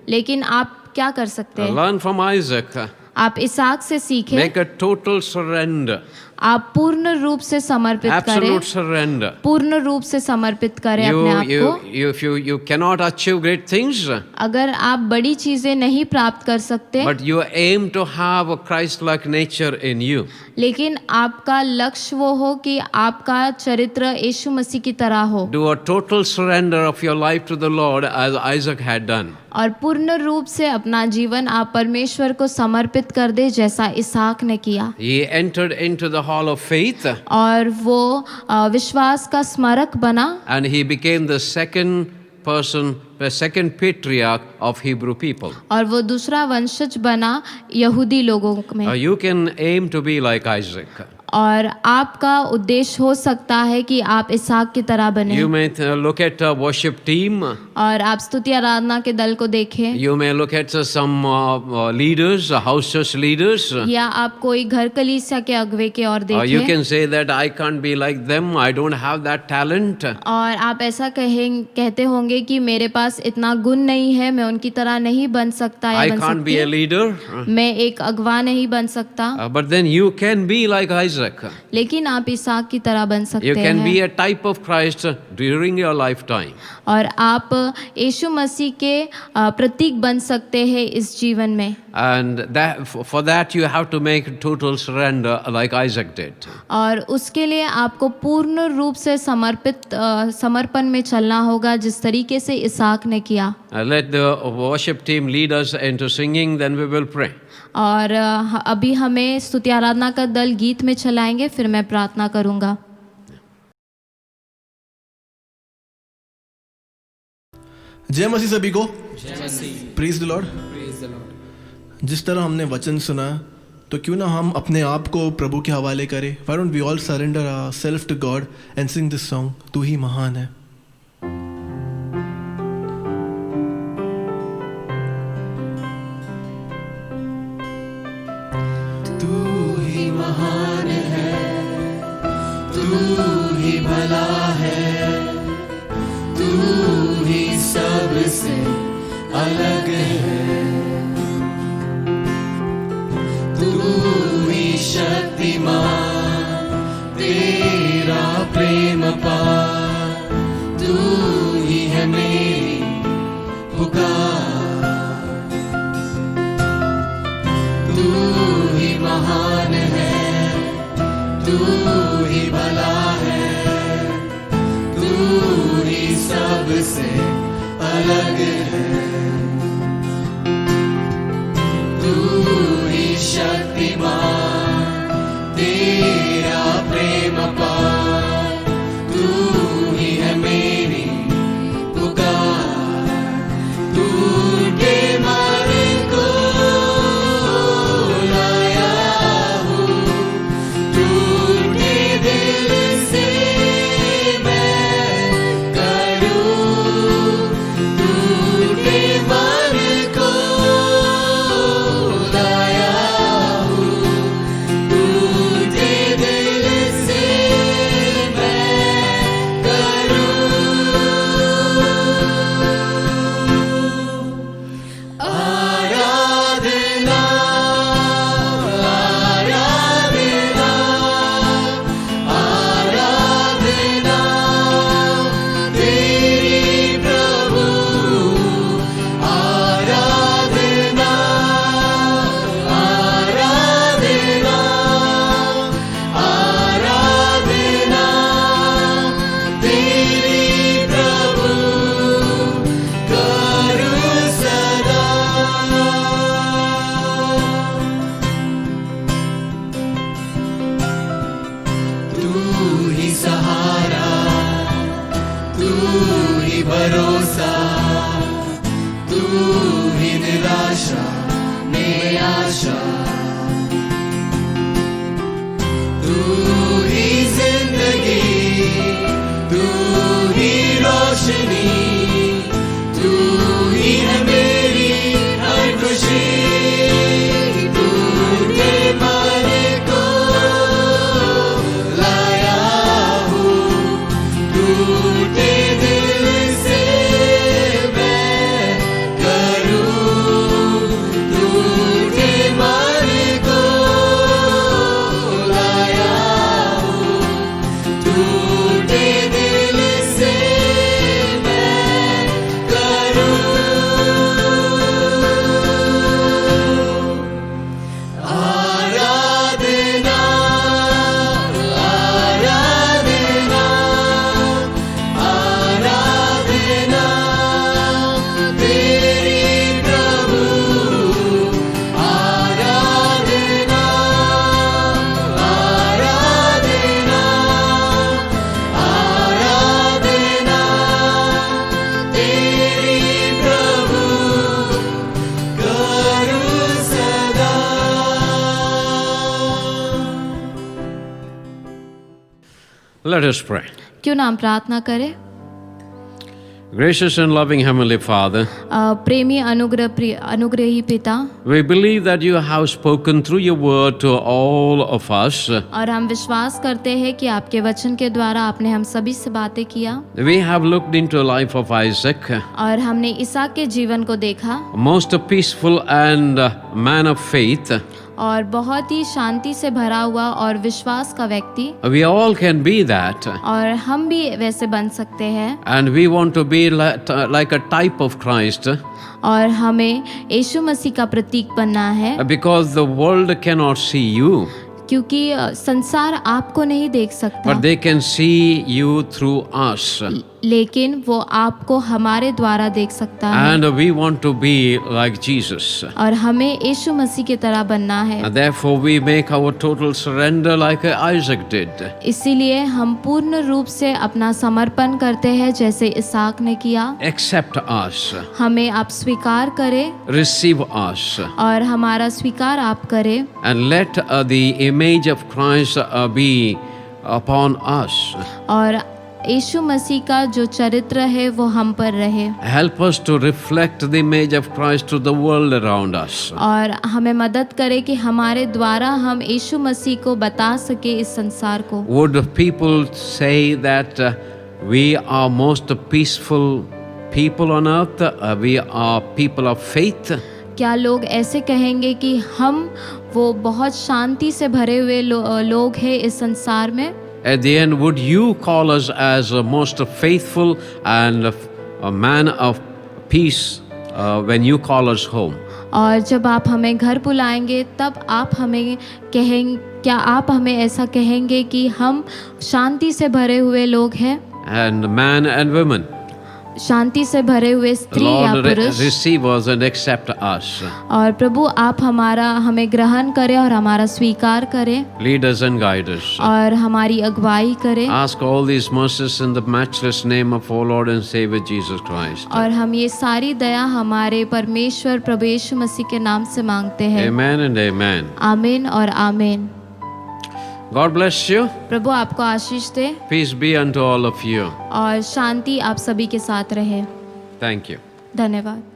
लेकिन आप क्या कर सकते हैं? learn from Isaac. आप इसहाक से सीखें, Make a total surrender. आप पूर्ण रूप से समर्पित करें, Absolute surrender. पूर्ण रूप से समर्पित करें अपने आप को। If you cannot achieve great things, अगर आप बड़ी चीजें नहीं प्राप्त कर सकते, but you aim to have a Christ-like nature in you. लेकिन आपका लक्ष्य वो हो कि आपका चरित्र यीशु मसीह की तरह हो, Do a total surrender of your life to the Lord as Isaac had done. और पूर्ण रूप से अपना जीवन आप परमेश्वर को समर्पित कर दे जैसा इसहाक ने किया। He entered into the hall of faith और वो विश्वास का स्मारक बना, and he became the second patriarch of Hebrew people. और वो दूसरा वंशज बना यहूदी लोगों में। You can aim to be like Isaac. और आपका उद्देश्य हो सकता है कि आप इसहाक की तरह बने। You may look at a worship team. और आप स्तुति आराधना के दल को देखें, You may look at some leaders, house church leaders. या आप कोई घर कलीसिया के अगुवे के और You देखें, can say that I can't be like them. I don't have that talent. और आप ऐसा कहते होंगे कि मेरे पास इतना गुण नहीं है, मैं उनकी तरह नहीं बन सकता I या बन can't be a सकती, leader. मैं एक अगवा नहीं बन सकता। But then you can be like Isaac. लेकिन आप इसहाक की तरह बन You सकते can be हैं, a type of Christ during your lifetime. और आप यीशु मसीह के प्रतीक बन सकते हैं इस जीवन में। And for that you have to make total surrender like Isaac did. और उसके लिए आपको पूर्ण रूप से समर्पण में चलना होगा जिस तरीके से इसहाक ने किया। Let the worship team lead us into singing, then we will pray. और अभी हमें स्तुति आराधना का दल गीत में चलाएंगे, फिर मैं प्रार्थना करूंगा। जय मसीह सभी को। Praise the Lord. जिस तरह हमने वचन सुना, तो क्यों ना हम अपने आप को प्रभु के हवाले करें। Why don't we all surrender ourselves to God and sing this song, तू ही महान है। तू ही महान है, तू ही भला है, तू ही सबसे अलग है, तू ही शक्तिमान, तेरा प्रेम पार, तू ही है मेरी पुकार, तू ही महान है, तू ही भला है, तू ही सबसे अलग है, तू ही शक्तिमान, तेरा प्रेम पार, तू ही है मेरी पुकार, तू के मन को लाया हूँ, तू के दिल से मैं करूँ, तू के मन को लाया हूँ, तू के दिल से मैं करूँ। आराधना आराधना आराधना तेरी ही भरोसा, तू ही निराशा में आशा, तू ही जिंदगी, तू ही रोशनी, तू ही है मेरी हर खुशी। टूटे मन को लाया हूँ, टूटे दिल से मैं करूँ, टूटे मन को लाया हूँ, टूटे दिल से मैं करूँ। आराधना, आराधना, आराधना तेरी प्रभु, आराधना, आराधना, आराधना तेरी प्रभु करूँ सदा। Let us pray. क्यों ना हम प्रार्थना करें। Gracious and loving Heavenly Father, प्रेमी अनुग्रही पिता, we believe that you have spoken through your word to all of us. और हम विश्वास करते हैं कि आपके वचन के द्वारा आपने हम सभी से बातें किया, We have looked into the life of Isaac, और हमने इसहाक के जीवन को देखा, most peaceful and man of faith. और बहुत ही शांति से भरा हुआ और विश्वास का व्यक्ति, We all can be that, और हम भी वैसे बन सकते हैं। and we want to be like a type of Christ, और हमें यीशु मसीह का प्रतीक बनना है, because the world cannot see you, क्योंकि संसार आपको नहीं देख सकता, but they can see you through us. लेकिन वो आपको हमारे द्वारा देख सकता है, And we want to be like Jesus. और हमें यीशु मसीह की तरह बनना है। And therefore we make our total surrender like Isaac did. इसीलिए हम पूर्ण रूप से अपना समर्पण करते हैं जैसे इसहाक ने किया। Accept us, हमें आप स्वीकार करें, receive us, और हमारा स्वीकार आप करें, and let the image of Christ be upon us. और यीशु मसीह का जो चरित्र है वो हम पर रहे, Help us to reflect the image of Christ to the world around us. और हमें मदद करे कि हमारे द्वारा हम यीशु मसीह को बता सके इस संसार को। Would people say that we are most peaceful people on earth? We are people of faith? क्या लोग ऐसे कहेंगे कि हम वो बहुत शांति से भरे हुए लोग हैं इस संसार में? At the end, would you call us as a most faithful and a man of peace when you call us home? और जब आप हमें घर बुलाएंगे तब आप हमें कहेंगे, क्या आप हमें ऐसा कहेंगे कि हम शांति से भरे हुए लोग हैं? And man and women, शांति से भरे हुए स्त्री या Lord, पुरुष। receive us and accept us. और प्रभु आप हमें ग्रहण करें और हमारा स्वीकार करें, Lead us and guide us. और हमारी अगुवाई करें। Ask all these mercies in the matchless name of our Lord and Savior Jesus Christ. और हम ये सारी दया हमारे परमेश्वर प्रभु यीशु मसीह के नाम से मांगते हैं। Amen and amen. आमीन और आमीन। God bless you. प्रभु आपको आशीष दे, Peace be unto all of you. और शांति आप सभी के साथ रहे। Thank you. धन्यवाद।